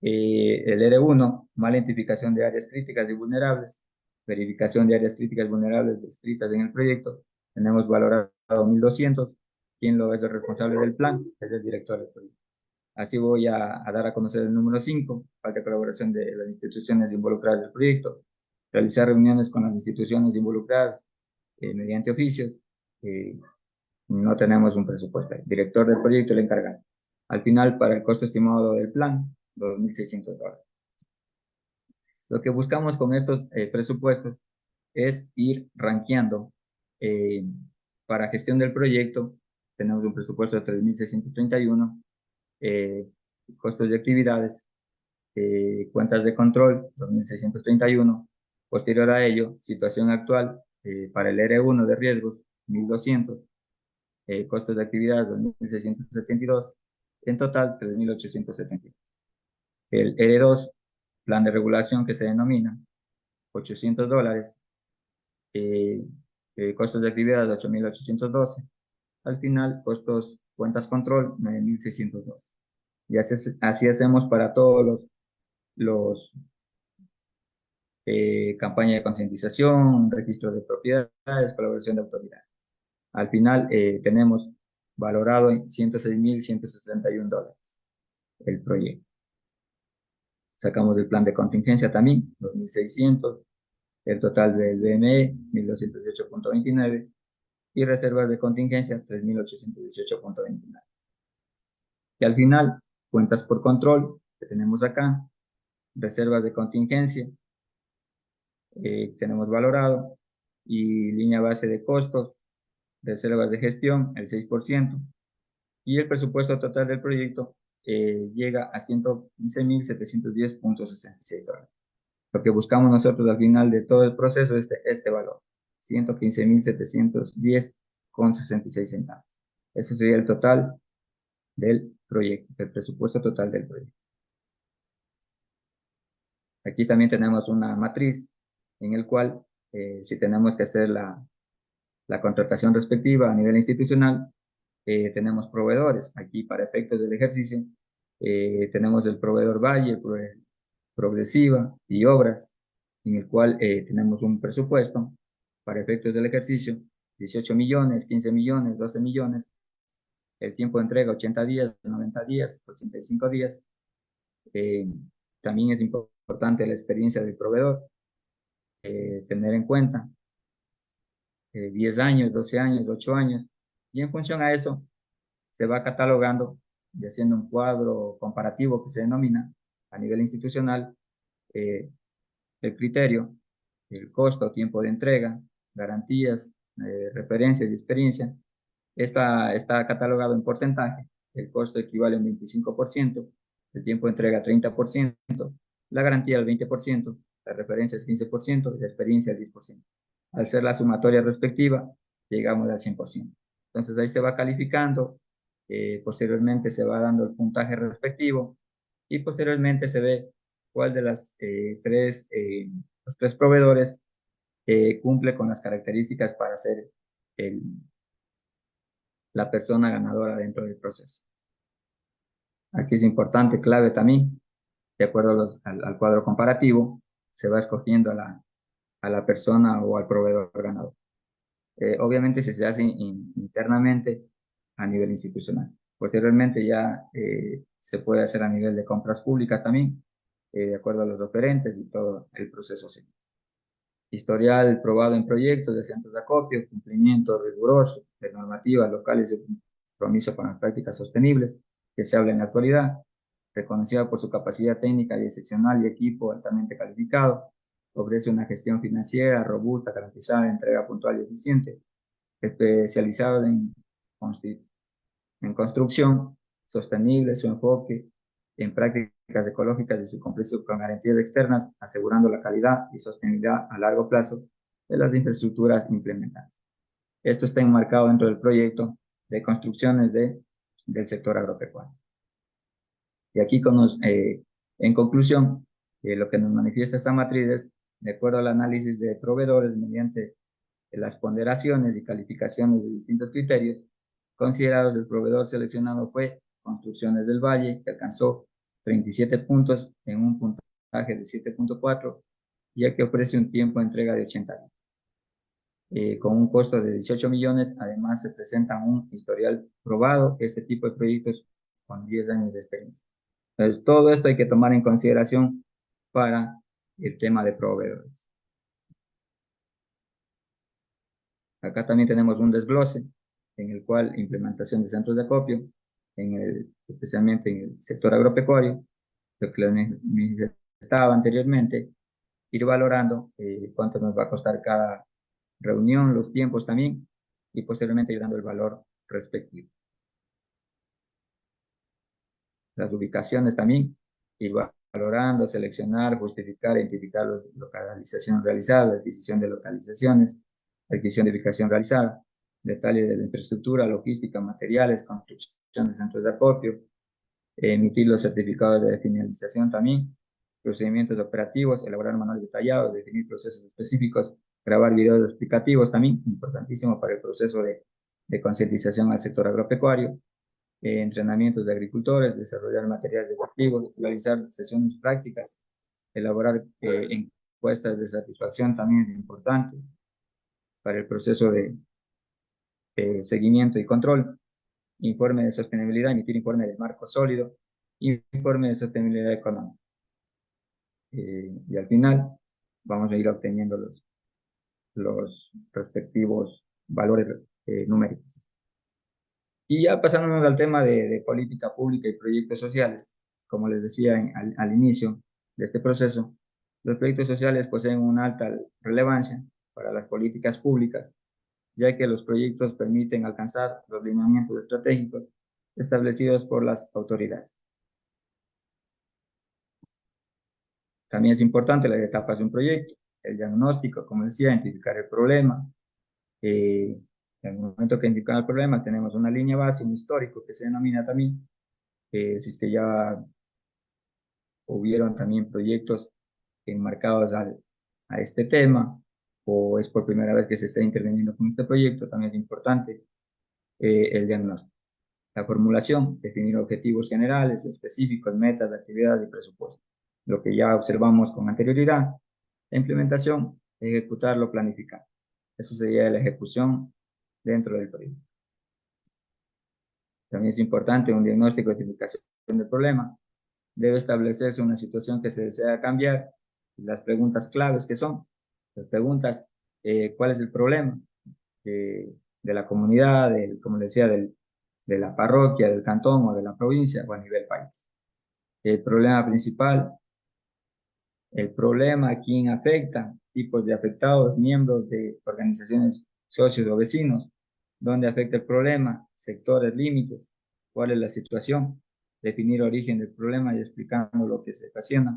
El R1, mala identificación de áreas críticas y vulnerables, verificación de áreas críticas y vulnerables descritas en el proyecto, tenemos valorado 1,200. ¿Quién lo es el responsable del plan? Es el director del proyecto. Así voy a dar a conocer el número 5, falta de colaboración de las instituciones involucradas del proyecto, realizar reuniones con las instituciones involucradas mediante oficios. No tenemos un presupuesto. El director del proyecto, el encargado. Al final, para el costo estimado del plan, $2,600. Lo que buscamos con estos presupuestos es ir rankeando. eh, para gestión del proyecto, tenemos un presupuesto de 3,631. Costos de actividades, cuentas de control, 2,631. Posterior a ello, situación actual, para el R1 de riesgos, 1,200. Costos de actividad, 2,672. En total, 3,872. El R2, plan de regulación que se denomina, $800. eh, Costos de actividad, 8,812. Al final, costos, cuentas control, 9,602. Y así hacemos para todos los campaña de concientización, registro de propiedades, colaboración de autoridades. Al final tenemos valorado en $106,161 el proyecto. Sacamos el plan de contingencia también, 2,600, el total del BME, 1,218,29, y reservas de contingencia, 3,818,29. Y al final, cuentas por control, que tenemos acá, reservas de contingencia, tenemos valorado, y línea base de costos, reservas de gestión, el 6%, y el presupuesto total del proyecto llega a $115,710,66. Lo que buscamos nosotros al final de todo el proceso es este valor, $115,710,66. Ese sería el total del proyecto, el presupuesto total del proyecto. Aquí también tenemos una matriz en el cual, si tenemos que hacer la contratación respectiva a nivel institucional, tenemos proveedores. Aquí para efectos del ejercicio, tenemos el proveedor Valle, Progresiva y Obras, en el cual tenemos un presupuesto para efectos del ejercicio, 18 millones, 15 millones, 12 millones. El tiempo de entrega, 80 días, 90 días, 85 días. También es importante la experiencia del proveedor, tener en cuenta 10 años, 12 años, 8 años, y en función a eso se va catalogando y haciendo un cuadro comparativo que se denomina a nivel institucional, el criterio, el costo, tiempo de entrega, garantías, referencias y experiencia. Está catalogado en porcentaje. El costo equivale a un 25%, el tiempo de entrega 30%, la garantía el 20%, la referencia es 15% y la experiencia el 10%. Al ser la sumatoria respectiva, llegamos al 100%. Entonces ahí se va calificando, posteriormente se va dando el puntaje respectivo y posteriormente se ve cuál de los tres proveedores cumple con las características para ser el, la persona ganadora dentro del proceso. Aquí es importante, clave también, de acuerdo al cuadro comparativo, se va escogiendo a la persona o al proveedor ganador. Obviamente si se hace internamente a nivel institucional. Posteriormente ya se puede hacer a nivel de compras públicas también, de acuerdo a los referentes y todo el proceso así. Historial probado en proyectos de centros de acopio, cumplimiento riguroso de normativas locales de compromiso con las prácticas sostenibles que se habla en la actualidad, reconocida por su capacidad técnica y excepcional y equipo altamente calificado, ofrece una gestión financiera robusta, garantizada, entrega puntual y eficiente, especializado en construcción sostenible, su enfoque en prácticas ecológicas y su compromiso con garantías externas, asegurando la calidad y sostenibilidad a largo plazo de las infraestructuras implementadas. Esto está enmarcado dentro del proyecto de construcciones del sector agropecuario. Y aquí, en conclusión, lo que nos manifiesta esta matriz es, de acuerdo al análisis de proveedores mediante las ponderaciones y calificaciones de distintos criterios considerados, el proveedor seleccionado fue Construcciones del Valle, que alcanzó 37 puntos en un puntaje de 7.4, ya que ofrece un tiempo de entrega de 80 días. Con un costo de 18 millones, además se presenta un historial probado, este tipo de proyectos con 10 años de experiencia. Entonces, todo esto hay que tomar en consideración para el tema de proveedores. Acá también tenemos un desglose en el cual implementación de centros de acopio, especialmente en el sector agropecuario, lo que les estaba anteriormente, ir valorando cuánto nos va a costar cada reunión, los tiempos también, y posteriormente ir dando el valor respectivo. Las ubicaciones también, ir valorando, seleccionar, justificar, identificar las localizaciones realizadas, la adquisición de localizaciones, adquisición de ubicación realizada, detalles de la infraestructura, logística, materiales, construcción de centros de acopio, emitir los certificados de finalización también, procedimientos operativos, elaborar manuales detallados, definir procesos específicos, grabar videos explicativos también, importantísimo para el proceso de concientización al sector agropecuario, entrenamientos de agricultores, desarrollar materiales educativos, realizar sesiones prácticas, elaborar encuestas de satisfacción también es importante para el proceso de seguimiento y control, informe de sostenibilidad, emitir informe de marco sólido, informe de sostenibilidad económica. Y al final vamos a ir obteniendo los respectivos valores numéricos. Y ya pasándonos al tema de política pública y proyectos sociales, como les decía al inicio de este proceso, los proyectos sociales poseen una alta relevancia para las políticas públicas, ya que los proyectos permiten alcanzar los lineamientos estratégicos establecidos por las autoridades. También es importante las etapas de un proyecto, el diagnóstico, como decía, identificar el problema. En el momento que identificamos el problema, tenemos una línea base, un histórico que se denomina también, si es que ya hubieron también proyectos enmarcados a este tema, o es por primera vez que se está interviniendo con este proyecto, también es importante el diagnóstico. La formulación, definir objetivos generales, específicos, metas, actividades y presupuesto. Lo que ya observamos con anterioridad. La implementación, ejecutarlo, planificar. Eso sería la ejecución dentro del proyecto. También es importante un diagnóstico de identificación del problema. Debe establecerse una situación que se desea cambiar. Las preguntas claves que son. Las preguntas, ¿cuál es el problema de la comunidad, como decía, de la parroquia, del cantón o de la provincia o a nivel país? El problema principal, el problema a quién afecta, tipos de afectados, miembros de organizaciones, socios o vecinos, dónde afecta el problema, sectores, límites, cuál es la situación, definir origen del problema y explicando lo que se ocasiona,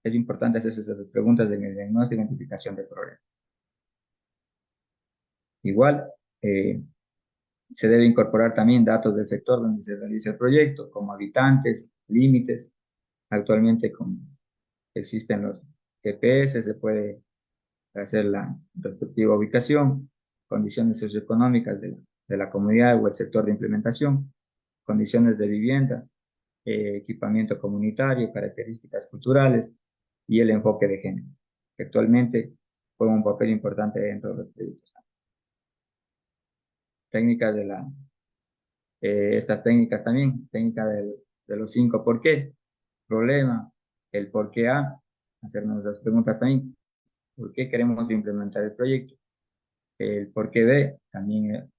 es importante hacerse esas preguntas en el diagnóstico e identificación del problema. Igual, se debe incorporar también datos del sector donde se realiza el proyecto, como habitantes, límites. Actualmente existen los GPS, se puede hacer la respectiva ubicación, condiciones socioeconómicas de la comunidad o el sector de implementación, condiciones de vivienda, equipamiento comunitario, características culturales y el enfoque de género, que actualmente juega un papel importante dentro de los proyectos. Técnicas estas técnicas también, técnica de los 5 por qué, problema, el por qué A, hacernos las preguntas también, por qué queremos implementar el proyecto, el por qué B, también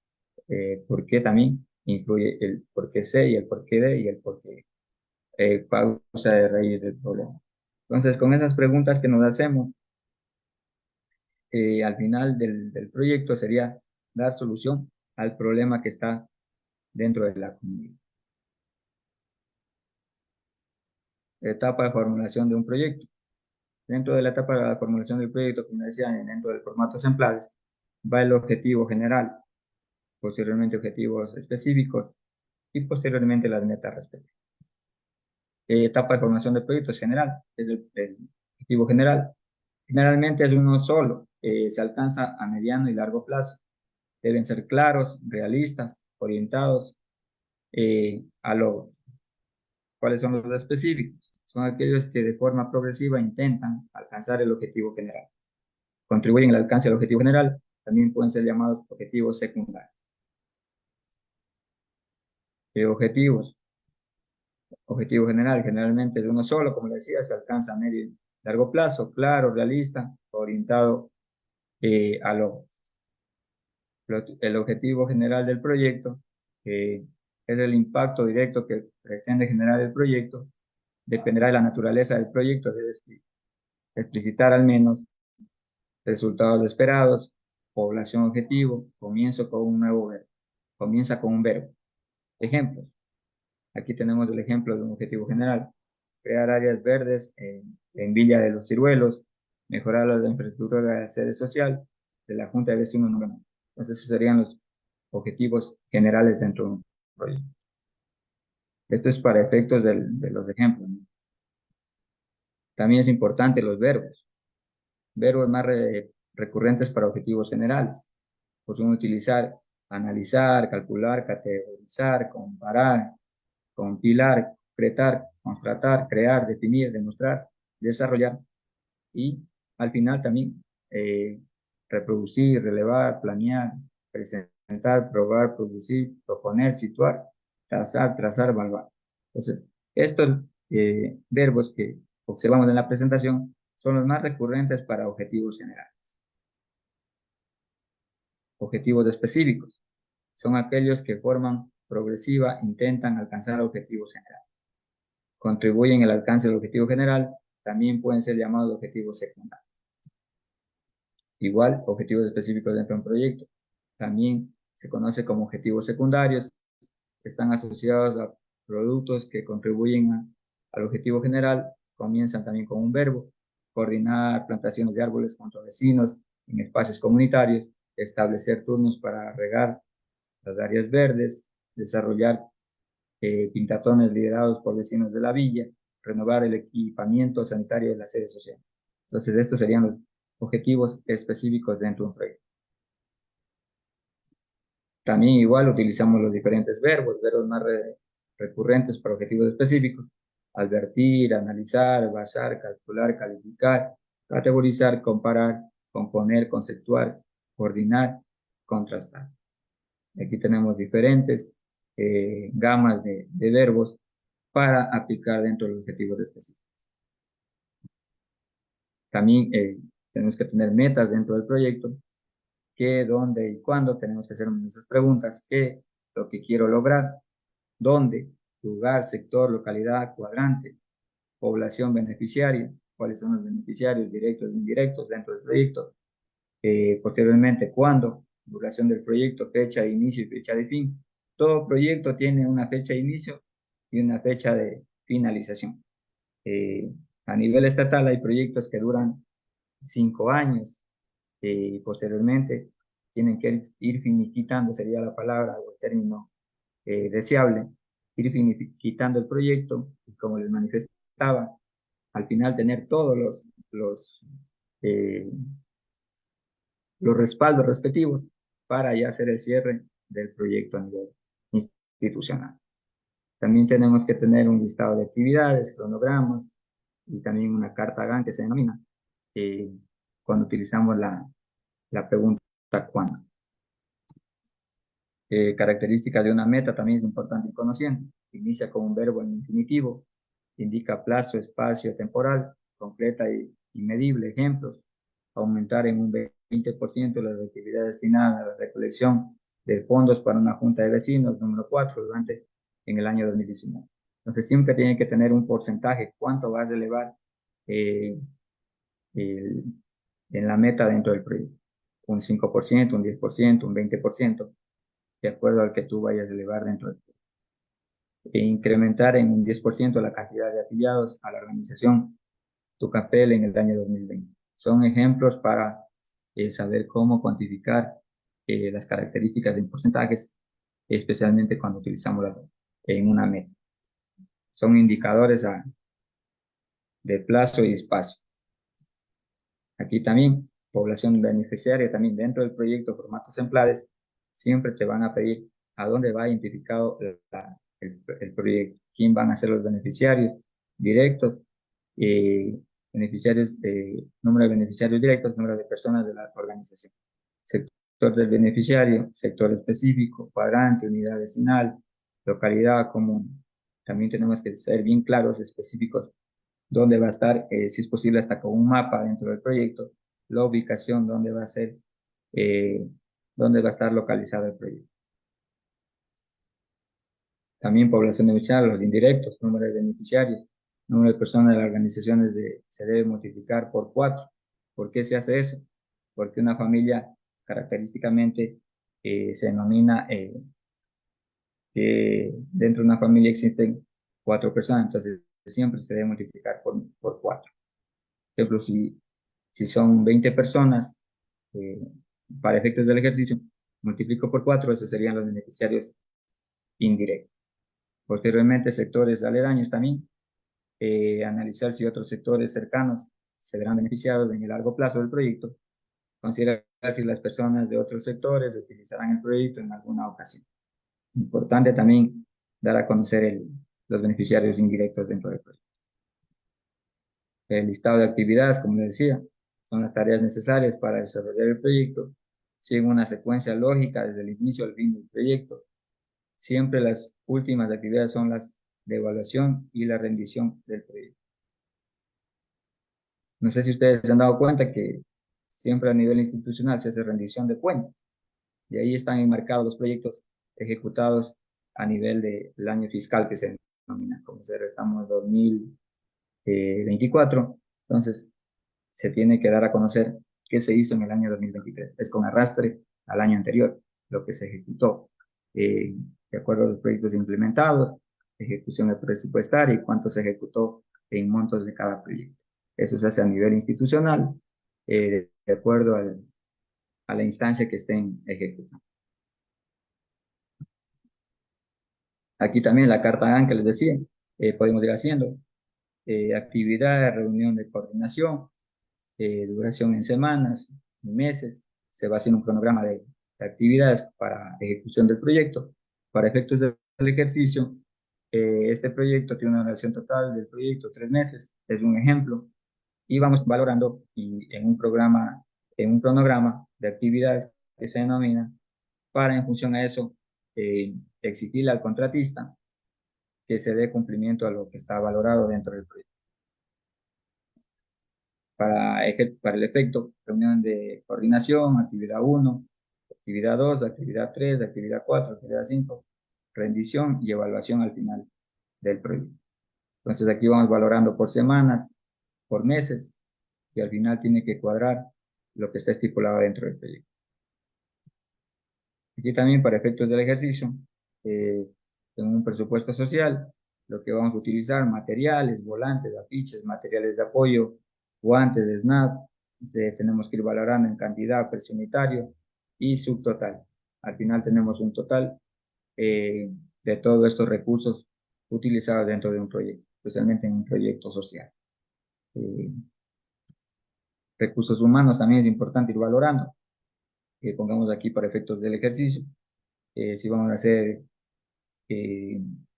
por qué también incluye el por qué C y el por qué D y el por qué causa de raíz del problema. Entonces, con esas preguntas que nos hacemos, al final del proyecto sería dar solución al problema que está dentro de la comunidad. Etapa de formulación de un proyecto. Dentro de la etapa de la formulación del proyecto, como decía, dentro del formato templates, va el objetivo general, posteriormente objetivos específicos y posteriormente las metas respectivas. Etapa de formación del proyecto es general, es el objetivo general. Generalmente es uno solo, se alcanza a mediano y largo plazo. Deben ser claros, realistas, orientados a logros. ¿Cuáles son los específicos? Son aquellos que de forma progresiva intentan alcanzar el objetivo general. Contribuyen al alcance del objetivo general, también pueden ser llamados objetivos secundarios. Objetivos. Objetivo general, generalmente es uno solo, como le decía, se alcanza a medio y largo plazo, claro, realista, orientado a logros. El objetivo general del proyecto es el impacto directo que pretende generar el proyecto, dependerá de la naturaleza del proyecto, debe explicitar al menos resultados esperados, población objetivo, comienza con un verbo. Ejemplos. Aquí tenemos el ejemplo de un objetivo general. Crear áreas verdes en Villa de los Ciruelos, mejorar la infraestructura de sede social de la Junta de Vecinos Nueva. Entonces, esos serían los objetivos generales dentro de un proyecto. Esto es para efectos de los ejemplos, ¿no? También es importante los verbos. Verbos más recurrentes para objetivos generales. Pues utilizar, analizar, calcular, categorizar, comparar, compilar, concretar, constatar, crear, definir, demostrar, desarrollar y al final también reproducir, relevar, planear, presentar, probar, producir, proponer, situar, trazar, evaluar. Entonces, estos verbos que observamos en la presentación son los más recurrentes para objetivos generales. Objetivos específicos son aquellos que forman progresiva intentan alcanzar objetivos generales. Contribuyen al alcance del objetivo general, también pueden ser llamados objetivos secundarios. Igual, objetivos específicos dentro de un proyecto. También se conoce como objetivos secundarios, que están asociados a productos que contribuyen al objetivo general, comienzan también con un verbo, coordinar plantaciones de árboles junto a vecinos en espacios comunitarios, establecer turnos para regar las áreas verdes, desarrollar pintatones liderados por vecinos de la villa, renovar el equipamiento sanitario de la sede social. Entonces, estos serían los objetivos específicos dentro de un proyecto. También igual utilizamos los diferentes verbos más recurrentes para objetivos específicos. Advertir, analizar, basar, calcular, calificar, categorizar, comparar, componer, conceptuar, coordinar, contrastar. Aquí tenemos diferentes gamas de verbos para aplicar dentro de los objetivos específicos. También tenemos que tener metas dentro del proyecto, qué, dónde y cuándo tenemos que hacer esas preguntas, qué, lo que quiero lograr, dónde, lugar, sector, localidad, cuadrante, población beneficiaria, cuáles son los beneficiarios directos e indirectos dentro del proyecto, posteriormente cuándo, duración del proyecto, fecha de inicio y fecha de fin. Todo proyecto tiene una fecha de inicio y una fecha de finalización. A nivel estatal hay proyectos que duran 5 años y posteriormente tienen que ir finiquitando, sería la palabra o el término deseable, ir finiquitando el proyecto y como les manifestaba, al final tener todos eh, los respaldos respectivos para ya hacer el cierre del proyecto a nivel institucional. También tenemos que tener un listado de actividades, cronogramas y también una carta GAN que se denomina cuando utilizamos la pregunta ¿cuándo? Características de una meta también es importante ir conociendo. Inicia con un verbo en infinitivo, indica plazo, espacio, temporal, concreta y medible. Ejemplos: aumentar en un 20% las actividades destinadas a la recolección de fondos para una junta de vecinos, número 4, en el año 2019. Entonces siempre tiene que tener un porcentaje, cuánto vas a elevar eh, el- en la meta dentro del proyecto. Un 5%, un 10%, un 20%, de acuerdo al que tú vayas a elevar dentro del proyecto. E incrementar en un 10% la cantidad de afiliados a la organización Tucapel en el año 2020. Son ejemplos para saber cómo cuantificar las características en porcentajes, especialmente cuando utilizamos en una meta. Son indicadores de plazo y espacio. Aquí también, población beneficiaria, también dentro del proyecto formatos templares, siempre te van a pedir a dónde va identificado el proyecto, quién van a ser los beneficiarios directos, beneficiarios número de beneficiarios directos, número de personas de la organización, sector del beneficiario, sector específico, cuadrante, unidad vecinal, localidad común. También tenemos que ser bien claros, específicos, dónde va a estar, si es posible, hasta con un mapa dentro del proyecto, la ubicación, dónde va a ser, eh, dónde va a estar localizado el proyecto. También población beneficiaria, los indirectos, número de beneficiarios, número de personas de las organizaciones se debe multiplicar por 4. ¿Por qué se hace eso? Porque una familia característicamente se denomina que dentro de una familia existen 4 personas, entonces siempre se debe multiplicar por 4. Por ejemplo, si son 20 personas, eh, para efectos del ejercicio, multiplico por 4, esos serían los beneficiarios indirectos. Posteriormente, sectores aledaños también, analizar si otros sectores cercanos se verán beneficiados en el largo plazo del proyecto, considerar si las personas de otros sectores utilizarán el proyecto en alguna ocasión. Importante también dar a conocer los beneficiarios indirectos dentro del proyecto. El listado de actividades, como les decía, son las tareas necesarias para desarrollar el proyecto, siguen una secuencia lógica desde el inicio al fin del proyecto. Siempre las últimas actividades son las de evaluación y la rendición del proyecto. No sé si ustedes se han dado cuenta que siempre a nivel institucional se hace rendición de cuentas y ahí están enmarcados los proyectos ejecutados a nivel del año fiscal que se denomina, como se estamos 2024. Entonces, se tiene que dar a conocer qué se hizo en el año 2023. Es con arrastre al año anterior, lo que se ejecutó, de acuerdo a los proyectos implementados, ejecución presupuestaria y cuánto se ejecutó en montos de cada proyecto. Eso se hace a nivel institucional, de acuerdo a la instancia que estén ejecutando. Aquí también la carta GAN que les decía, podemos ir haciendo actividad, reunión de coordinación, duración en semanas, en meses, se va haciendo un cronograma de actividades para ejecución del proyecto. Para efectos del ejercicio, este proyecto tiene una duración total del proyecto 3 meses, es un ejemplo, y vamos valorando y en un cronograma de actividades que se denomina para en función a eso exigirle al contratista que se dé cumplimiento a lo que está valorado dentro del proyecto. Para el efecto, reunión de coordinación, actividad 1, actividad 2, actividad 3, actividad 4, actividad 5, rendición y evaluación al final del proyecto. Entonces aquí vamos valorando por semanas, por meses, y al final tiene que cuadrar lo que está estipulado dentro del proyecto. Aquí también para efectos del ejercicio, tengo un presupuesto social lo que vamos a utilizar, materiales, volantes, afiches, materiales de apoyo, guantes de SNAP, tenemos que ir valorando en cantidad, precio unitario y subtotal. Al final tenemos un total de todos estos recursos utilizados dentro de un proyecto, especialmente en un proyecto social. Recursos humanos también es importante ir valorando, pongamos aquí para efectos del ejercicio, si vamos a hacer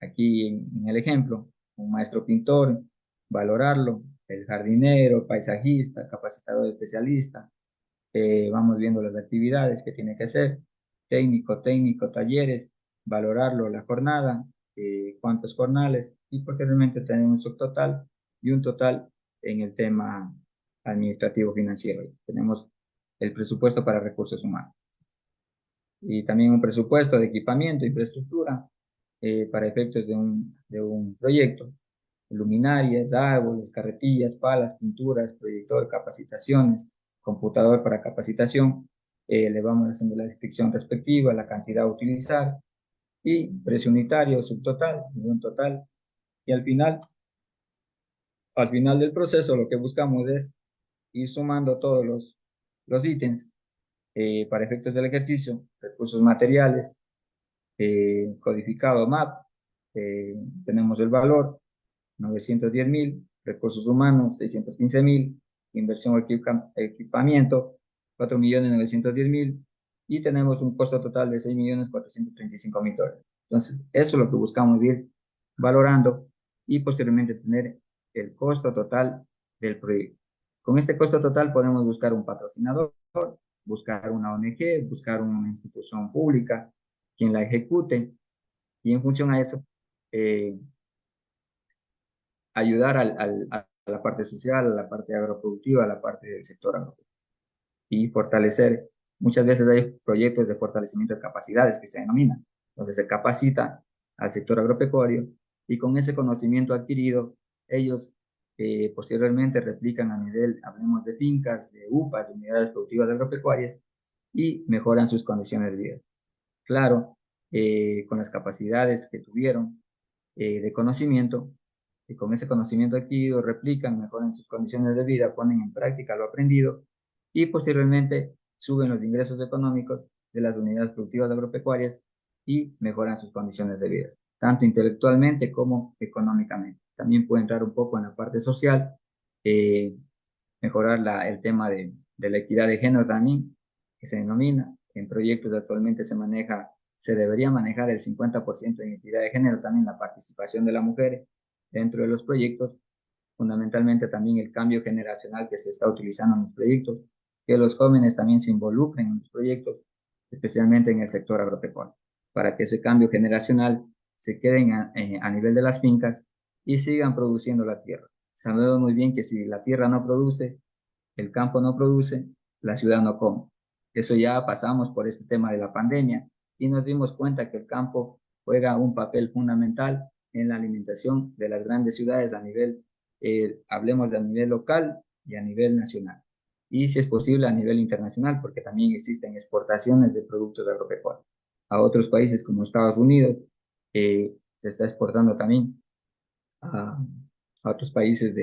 aquí en el ejemplo, un maestro pintor, valorarlo, el jardinero, paisajista, capacitador especialista, vamos viendo las actividades que tiene que hacer, técnico, talleres, valorarlo la jornada, cuántos jornales, y posteriormente tener un subtotal y un total en el tema administrativo financiero. Tenemos el presupuesto para recursos humanos y también un presupuesto de equipamiento, infraestructura, para efectos de un proyecto, luminarias, árboles, carretillas, palas, pinturas, proyector, capacitaciones, computador para capacitación, le vamos haciendo la descripción respectiva, la cantidad a utilizar y precio unitario, subtotal, un total. Y al final del proceso lo que buscamos es ir sumando todos los ítems para efectos del ejercicio, recursos materiales, codificado MAP, tenemos el valor, 910.000, recursos humanos, 615.000, inversión equipamiento, 4.910.000, y tenemos un costo total de 6.435.000 dólares. Entonces, eso es lo que buscamos ir valorando y posteriormente tener el costo total del proyecto. Con este costo total podemos buscar un patrocinador, buscar una ONG, buscar una institución pública, quien la ejecute, y en función a eso, ayudar a la parte social, a la parte agroproductiva, a la parte del sector agropecuario y fortalecer. Muchas veces hay proyectos de fortalecimiento de capacidades que se denominan, donde se capacita al sector agropecuario y con ese conocimiento adquirido, ellos posteriormente replican a nivel, hablemos de fincas, de UPAs, de unidades productivas agropecuarias, y mejoran sus condiciones de vida. Claro, con las capacidades que tuvieron de conocimiento, y con ese conocimiento adquirido replican, mejoran sus condiciones de vida, ponen en práctica lo aprendido y posteriormente suben los ingresos económicos de las unidades productivas agropecuarias y mejoran sus condiciones de vida, tanto intelectualmente como económicamente. También puede entrar un poco en la parte social, eh, mejorar el tema de la equidad de género también, que se denomina. En proyectos actualmente se debería manejar el 50% en equidad de género, también la participación de la mujer dentro de los proyectos, fundamentalmente también el cambio generacional que se está utilizando en los proyectos, que los jóvenes también se involucren en los proyectos, especialmente en el sector agropecuario, para que ese cambio generacional se quede a nivel de las fincas y sigan produciendo la tierra. Sabemos muy bien que si la tierra no produce, el campo no produce, la ciudad no come. Eso ya pasamos por este tema de la pandemia y nos dimos cuenta que el campo juega un papel fundamental en la alimentación de las grandes ciudades a nivel, hablemos de a nivel local y a nivel nacional. Y si es posible a nivel internacional, porque también existen exportaciones de productos agropecuarios a otros países como Estados Unidos, se está exportando también a, a otros países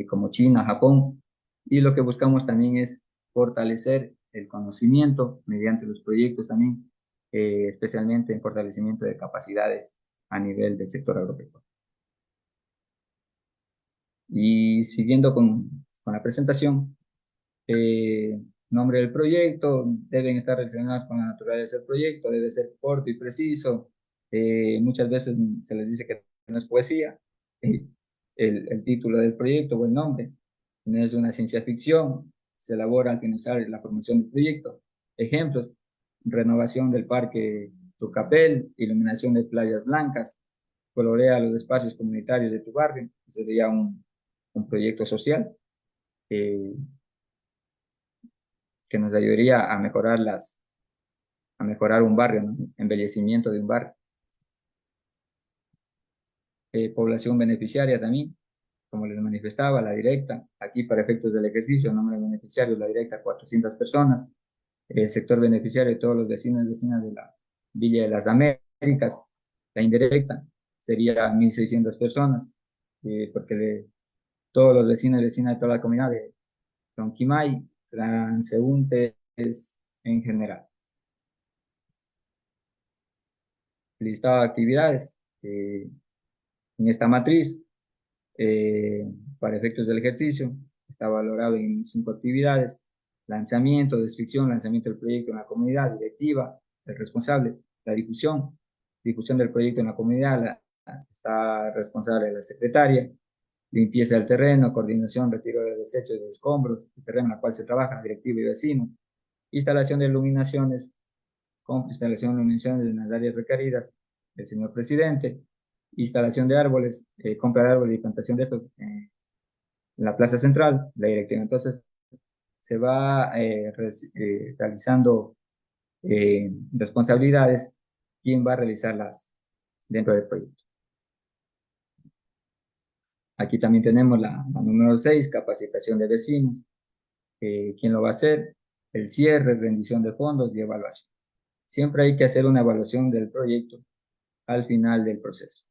como China, Japón, y lo que buscamos también es fortalecer el conocimiento mediante los proyectos también, especialmente en fortalecimiento de capacidades a nivel del sector agropecuario. Y siguiendo con la presentación, nombre del proyecto, deben estar relacionados con la naturaleza del proyecto, debe ser corto y preciso. Muchas veces se les dice que no es poesía, el título del proyecto o el nombre, no es una ciencia ficción, se elabora al finalizar la promoción del proyecto. Ejemplos, renovación del parque Tucapel, iluminación de playas blancas, colorea los espacios comunitarios de tu barrio, sería un proyecto social. Eh, que nos ayudaría a mejorar un barrio, ¿no? Embellecimiento de un barrio. Población beneficiaria también, como les manifestaba, la directa, aquí para efectos del ejercicio, nombre de beneficiarios, la directa 400 personas, el sector beneficiario, todos los vecinos y vecinas de la Villa de las Américas, la indirecta, sería 1.600 personas, porque todos los vecinos y vecinas de toda la comunidad de Ronquimay, transeúntes en general. Listado de actividades. En esta matriz, para efectos del ejercicio, está valorado en 5 actividades: lanzamiento, descripción, lanzamiento del proyecto en la comunidad, directiva, el responsable, la difusión del proyecto en la comunidad, está responsable la secretaria, limpieza del terreno, coordinación, retiro de desechos y de escombros, el terreno en el cual se trabaja, directiva y vecinos, instalación de iluminaciones, con instalación de iluminaciones en las áreas requeridas, el señor presidente, instalación de árboles, compra de árboles y plantación de estos en la plaza central, la directiva. Entonces, se va realizando responsabilidades, quién va a realizarlas dentro del proyecto. Aquí también tenemos la número 6, capacitación de vecinos, quién lo va a hacer, el cierre, rendición de fondos y evaluación. Siempre hay que hacer una evaluación del proyecto al final del proceso.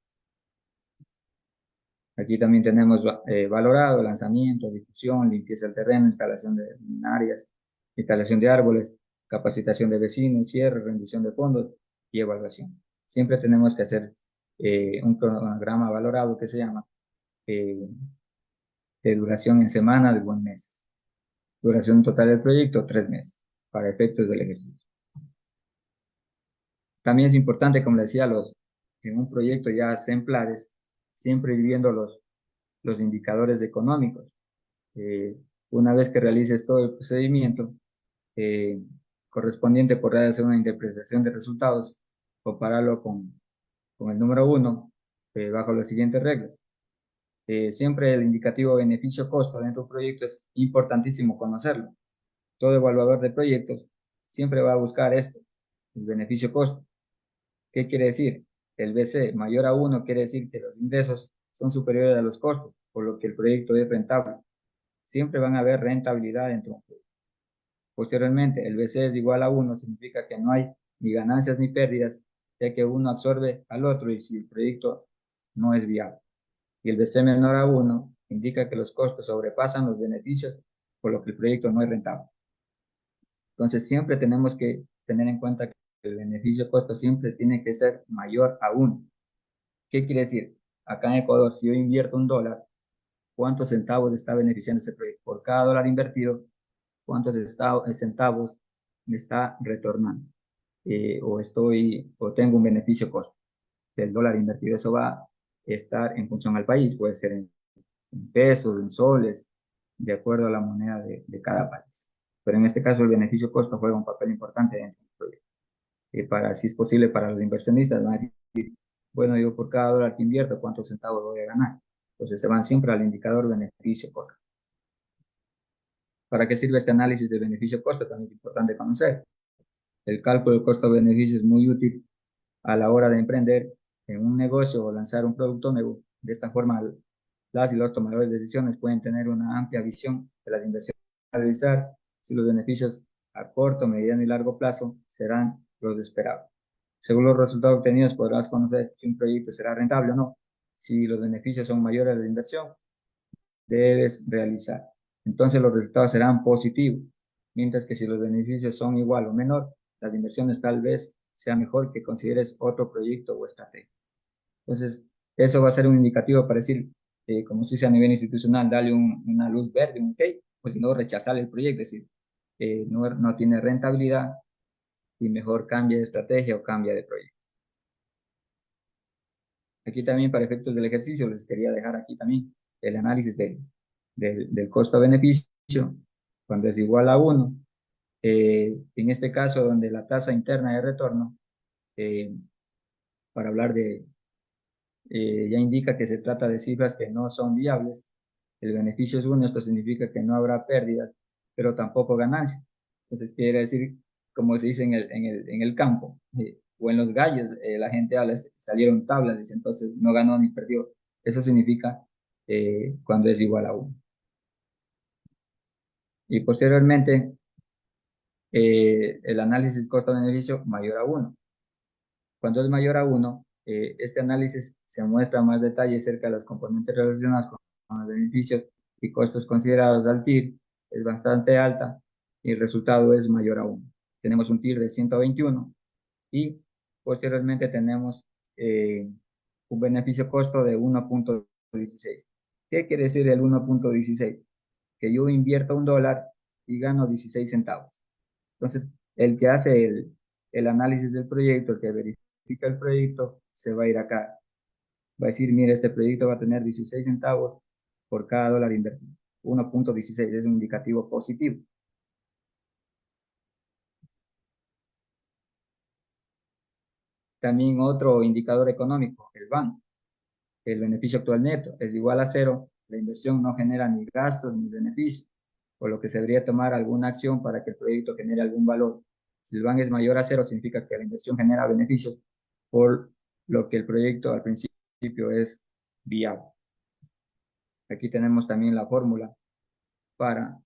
Aquí también tenemos valorado lanzamiento, difusión, limpieza del terreno, instalación de luminarias, instalación de árboles, capacitación de vecinos, cierre, rendición de fondos y evaluación. Siempre tenemos que hacer un cronograma valorado que se llama eh, de duración en semanas o en meses. Duración total del proyecto, 3 meses, para efectos del ejercicio. También es importante, como les decía, en un proyecto ya ejemplares, siempre ir viendo los indicadores económicos. Una vez que realices todo el procedimiento eh, correspondiente, podrás hacer una interpretación de resultados, compararlo con el número 1 bajo las siguientes reglas. Siempre el indicativo beneficio-costo dentro de un proyecto es importantísimo conocerlo. Todo evaluador de proyectos siempre va a buscar esto, el beneficio-costo. ¿Qué quiere decir? El BC mayor a 1 quiere decir que los ingresos son superiores a los costos, por lo que el proyecto es rentable. Siempre van a haber rentabilidad dentro de un proyecto. Posteriormente, el BC es igual a 1, significa que no hay ni ganancias ni pérdidas, ya que uno absorbe al otro y si el proyecto no es viable. Y el BC menor a 1 indica que los costos sobrepasan los beneficios, por lo que el proyecto no es rentable. Entonces, siempre tenemos que tener en cuenta que el beneficio-costo siempre tiene que ser mayor a 1. ¿Qué quiere decir? Acá en Ecuador, si yo invierto $1, ¿cuántos centavos está beneficiando ese proyecto? Por cada dólar invertido, ¿cuántos centavos me está retornando? O tengo un beneficio-costo del dólar invertido. Eso va a estar en función al país, puede ser en pesos, en soles, de acuerdo a la moneda de cada país. Pero en este caso el beneficio-costo juega un papel importante dentro del proyecto. Si es posible para los inversionistas, van a decir, bueno, yo por cada dólar que invierto, ¿cuántos centavos voy a ganar? Entonces se van siempre al indicador beneficio-costo. ¿Para qué sirve este análisis de beneficio-costo? También es importante conocer. El cálculo del costo-beneficio es muy útil a la hora de emprender en un negocio o lanzar un producto nuevo. De esta forma, las y los tomadores de decisiones pueden tener una amplia visión de las inversiones a realizar, si los beneficios a corto, mediano y largo plazo serán los esperados. Según los resultados obtenidos, podrás conocer si un proyecto será rentable o no. Si los beneficios son mayores a la inversión, debes realizar. Entonces los resultados serán positivos, mientras que si los beneficios son igual o menor, las inversiones tal vez sea mejor que consideres otro proyecto o estrategia. Entonces, eso va a ser un indicativo para decir, como se dice a nivel institucional, darle una luz verde, un ok, pues si no, rechazar el proyecto, es decir, no tiene rentabilidad y mejor cambia de estrategia o cambia de proyecto. Aquí también para efectos del ejercicio les quería dejar aquí también el análisis del costo-beneficio cuando es igual a 1. En este caso, donde la tasa interna de retorno, eh, para hablar ya indica que se trata de cifras que no son viables. El beneficio es 1, esto significa que no habrá pérdidas, pero tampoco ganancias. Entonces quiere decir, como se dice en el campo, o en los gallos, la gente habla, salieron tablas, dice, entonces no ganó ni perdió. Eso significa cuando es igual a 1. Y posteriormente, el análisis costo-beneficio mayor a 1. Cuando es mayor a 1, este análisis se muestra más detalle cerca de los componentes relacionados con los beneficios y costos considerados al TIR, es bastante alta y el resultado es mayor aún. Tenemos un TIR de 121 y posteriormente tenemos un beneficio costo de 1.16. ¿Qué quiere decir el 1.16? Que yo invierto $1 y gano 16 centavos. Entonces, el que hace el análisis del proyecto, el que verifica el proyecto, se va a ir acá. Va a decir, mira, este proyecto va a tener 16 centavos por cada dólar invertido. 1.16 es un indicativo positivo. También otro indicador económico, el BAN, el beneficio actual neto, es igual a cero. La inversión no genera ni gastos ni beneficios, por lo que se debería tomar alguna acción para que el proyecto genere algún valor. Si el BAN es mayor a cero, significa que la inversión genera beneficios, por lo que el proyecto al principio es viable. Aquí tenemos también la fórmula para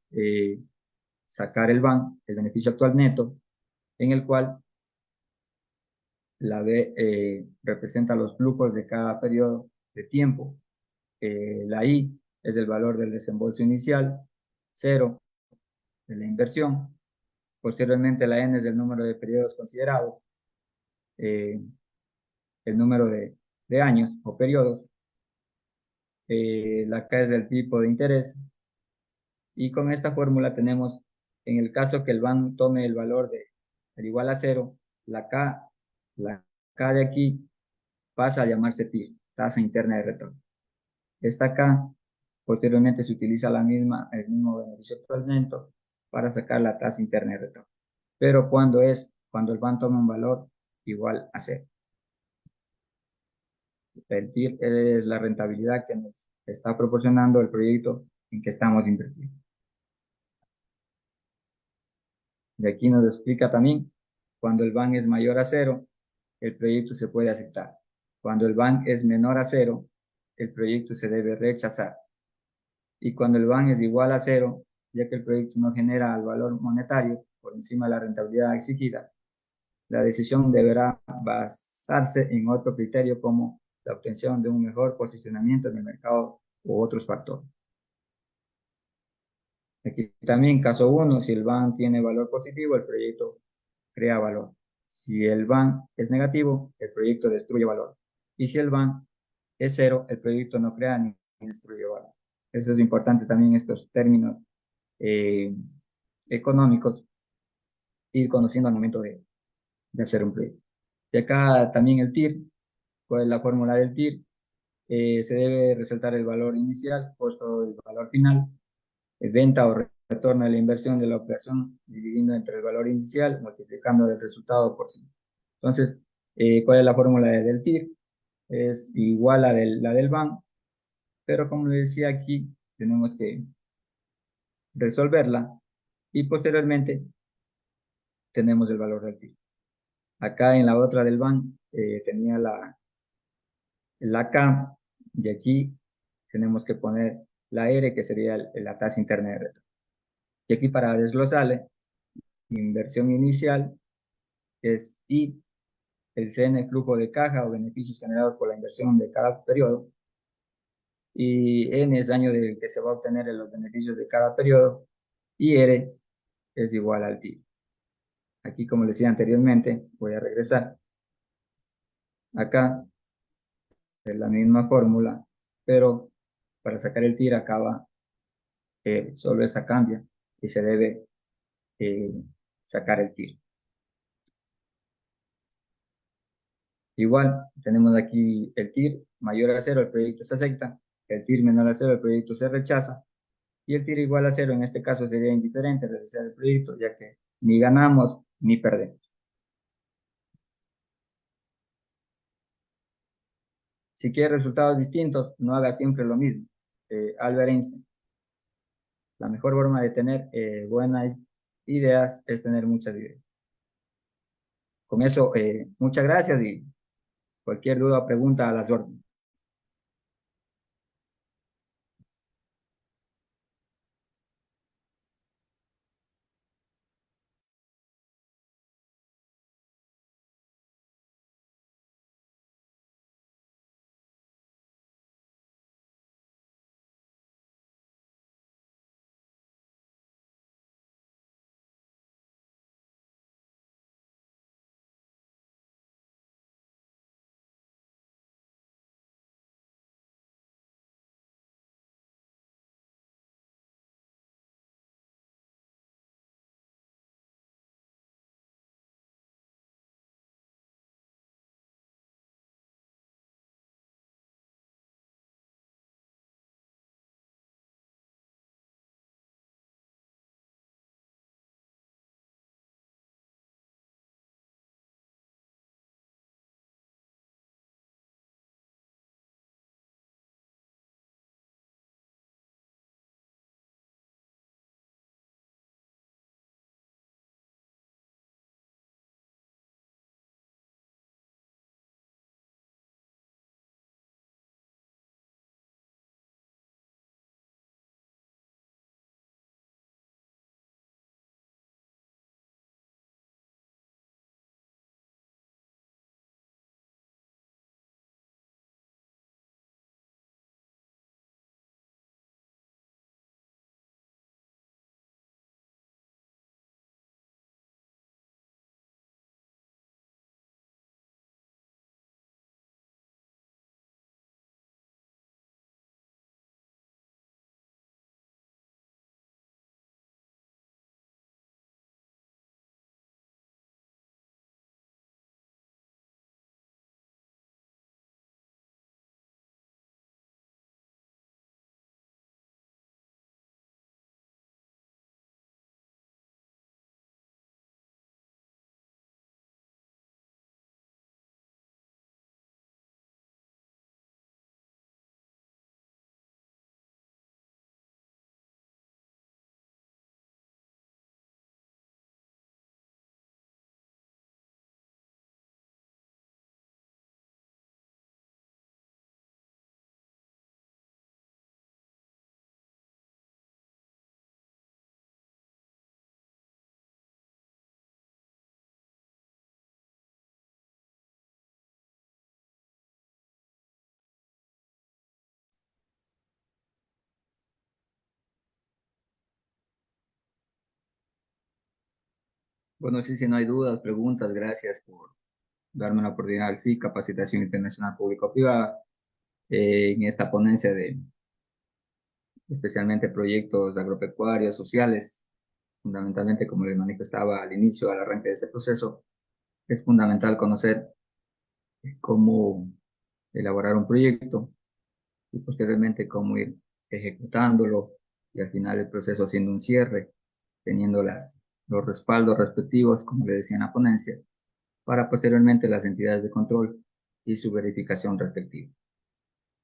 sacar el BAN, el beneficio actual neto, en el cual la B representa los flujos de cada periodo de tiempo. La I es el valor del desembolso inicial, 0 de la inversión. Posteriormente la N es el número de periodos considerados, eh, el número de años o periodos. La K es el tipo de interés. Y con esta fórmula tenemos, en el caso que el BAN tome el valor de el igual a 0, la K de aquí pasa a llamarse TIR, tasa interna de retorno. Esta K posteriormente se utiliza el mismo beneficio actual neto para sacar la tasa interna de retorno. Pero cuando el BAN toma un valor igual a 0. El TIR es la rentabilidad que nos está proporcionando el proyecto en que estamos invirtiendo. De aquí nos explica también, cuando el BAN es mayor a 0, el proyecto se puede aceptar. Cuando el BAN es menor a 0, el proyecto se debe rechazar. Y cuando el BAN es igual a 0, ya que el proyecto no genera el valor monetario por encima de la rentabilidad exigida, la decisión deberá basarse en otro criterio como la obtención de un mejor posicionamiento en el mercado u otros factores. Aquí también, caso 1, si el BAN tiene valor positivo, el proyecto crea valor. Si el BAN es negativo, el proyecto destruye valor. Y si el BAN es 0, el proyecto no crea ni destruye valor. Eso es importante también, estos términos eh, económicos, ir conociendo al momento de hacer un proyecto. Y acá también el TIR, ¿cuál es la fórmula del TIR? Se debe resaltar el valor inicial, costo del valor final, venta o retorno de la inversión de la operación, dividiendo entre el valor inicial, multiplicando el resultado por 5. Entonces, ¿cuál es la fórmula del TIR? Es igual a la del BAN, pero como les decía aquí, tenemos que resolverla y posteriormente tenemos el valor del TIR. Acá en la otra del BAN tenía la K y aquí tenemos que poner la R, que sería la tasa interna de retorno. Y aquí para desglosarle, inversión inicial es I, el CN, flujo de caja o beneficios generados por la inversión de cada periodo, y N es año del que se va a obtener los beneficios de cada periodo, y R es igual al TIR. Aquí, como les decía anteriormente, voy a regresar. Acá es la misma fórmula, pero para sacar el TIR acaba, solo esa cambia y se debe eh, sacar el TIR. Igual, tenemos aquí el TIR mayor a 0, el proyecto se acepta; el TIR menor a 0, el proyecto se rechaza; y el TIR igual a 0, en este caso sería indiferente realizar el proyecto, ya que ni ganamos ni perdemos. Si quieres resultados distintos, no hagas siempre lo mismo. Albert Einstein. La mejor forma de tener buenas ideas es tener muchas ideas. Con eso, muchas gracias, y cualquier duda o pregunta a las órdenes. Bueno, sí, si no hay dudas, preguntas, gracias por darme la oportunidad. Sí, capacitación internacional público-privada en esta ponencia de especialmente proyectos agropecuarios, sociales, fundamentalmente como les manifestaba al inicio, al arranque de este proceso, es fundamental conocer cómo elaborar un proyecto y posteriormente cómo ir ejecutándolo y al final el proceso haciendo un cierre, teniendo los respaldos respectivos, como le decía en la ponencia, para posteriormente las entidades de control y su verificación respectiva.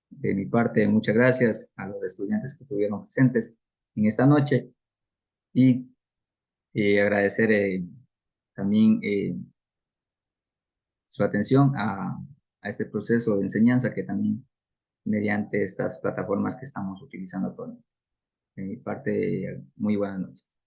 De mi parte, muchas gracias a los estudiantes que estuvieron presentes en esta noche y agradecer también su atención a este proceso de enseñanza que también mediante estas plataformas que estamos utilizando actualmente. De mi parte, muy buenas noches.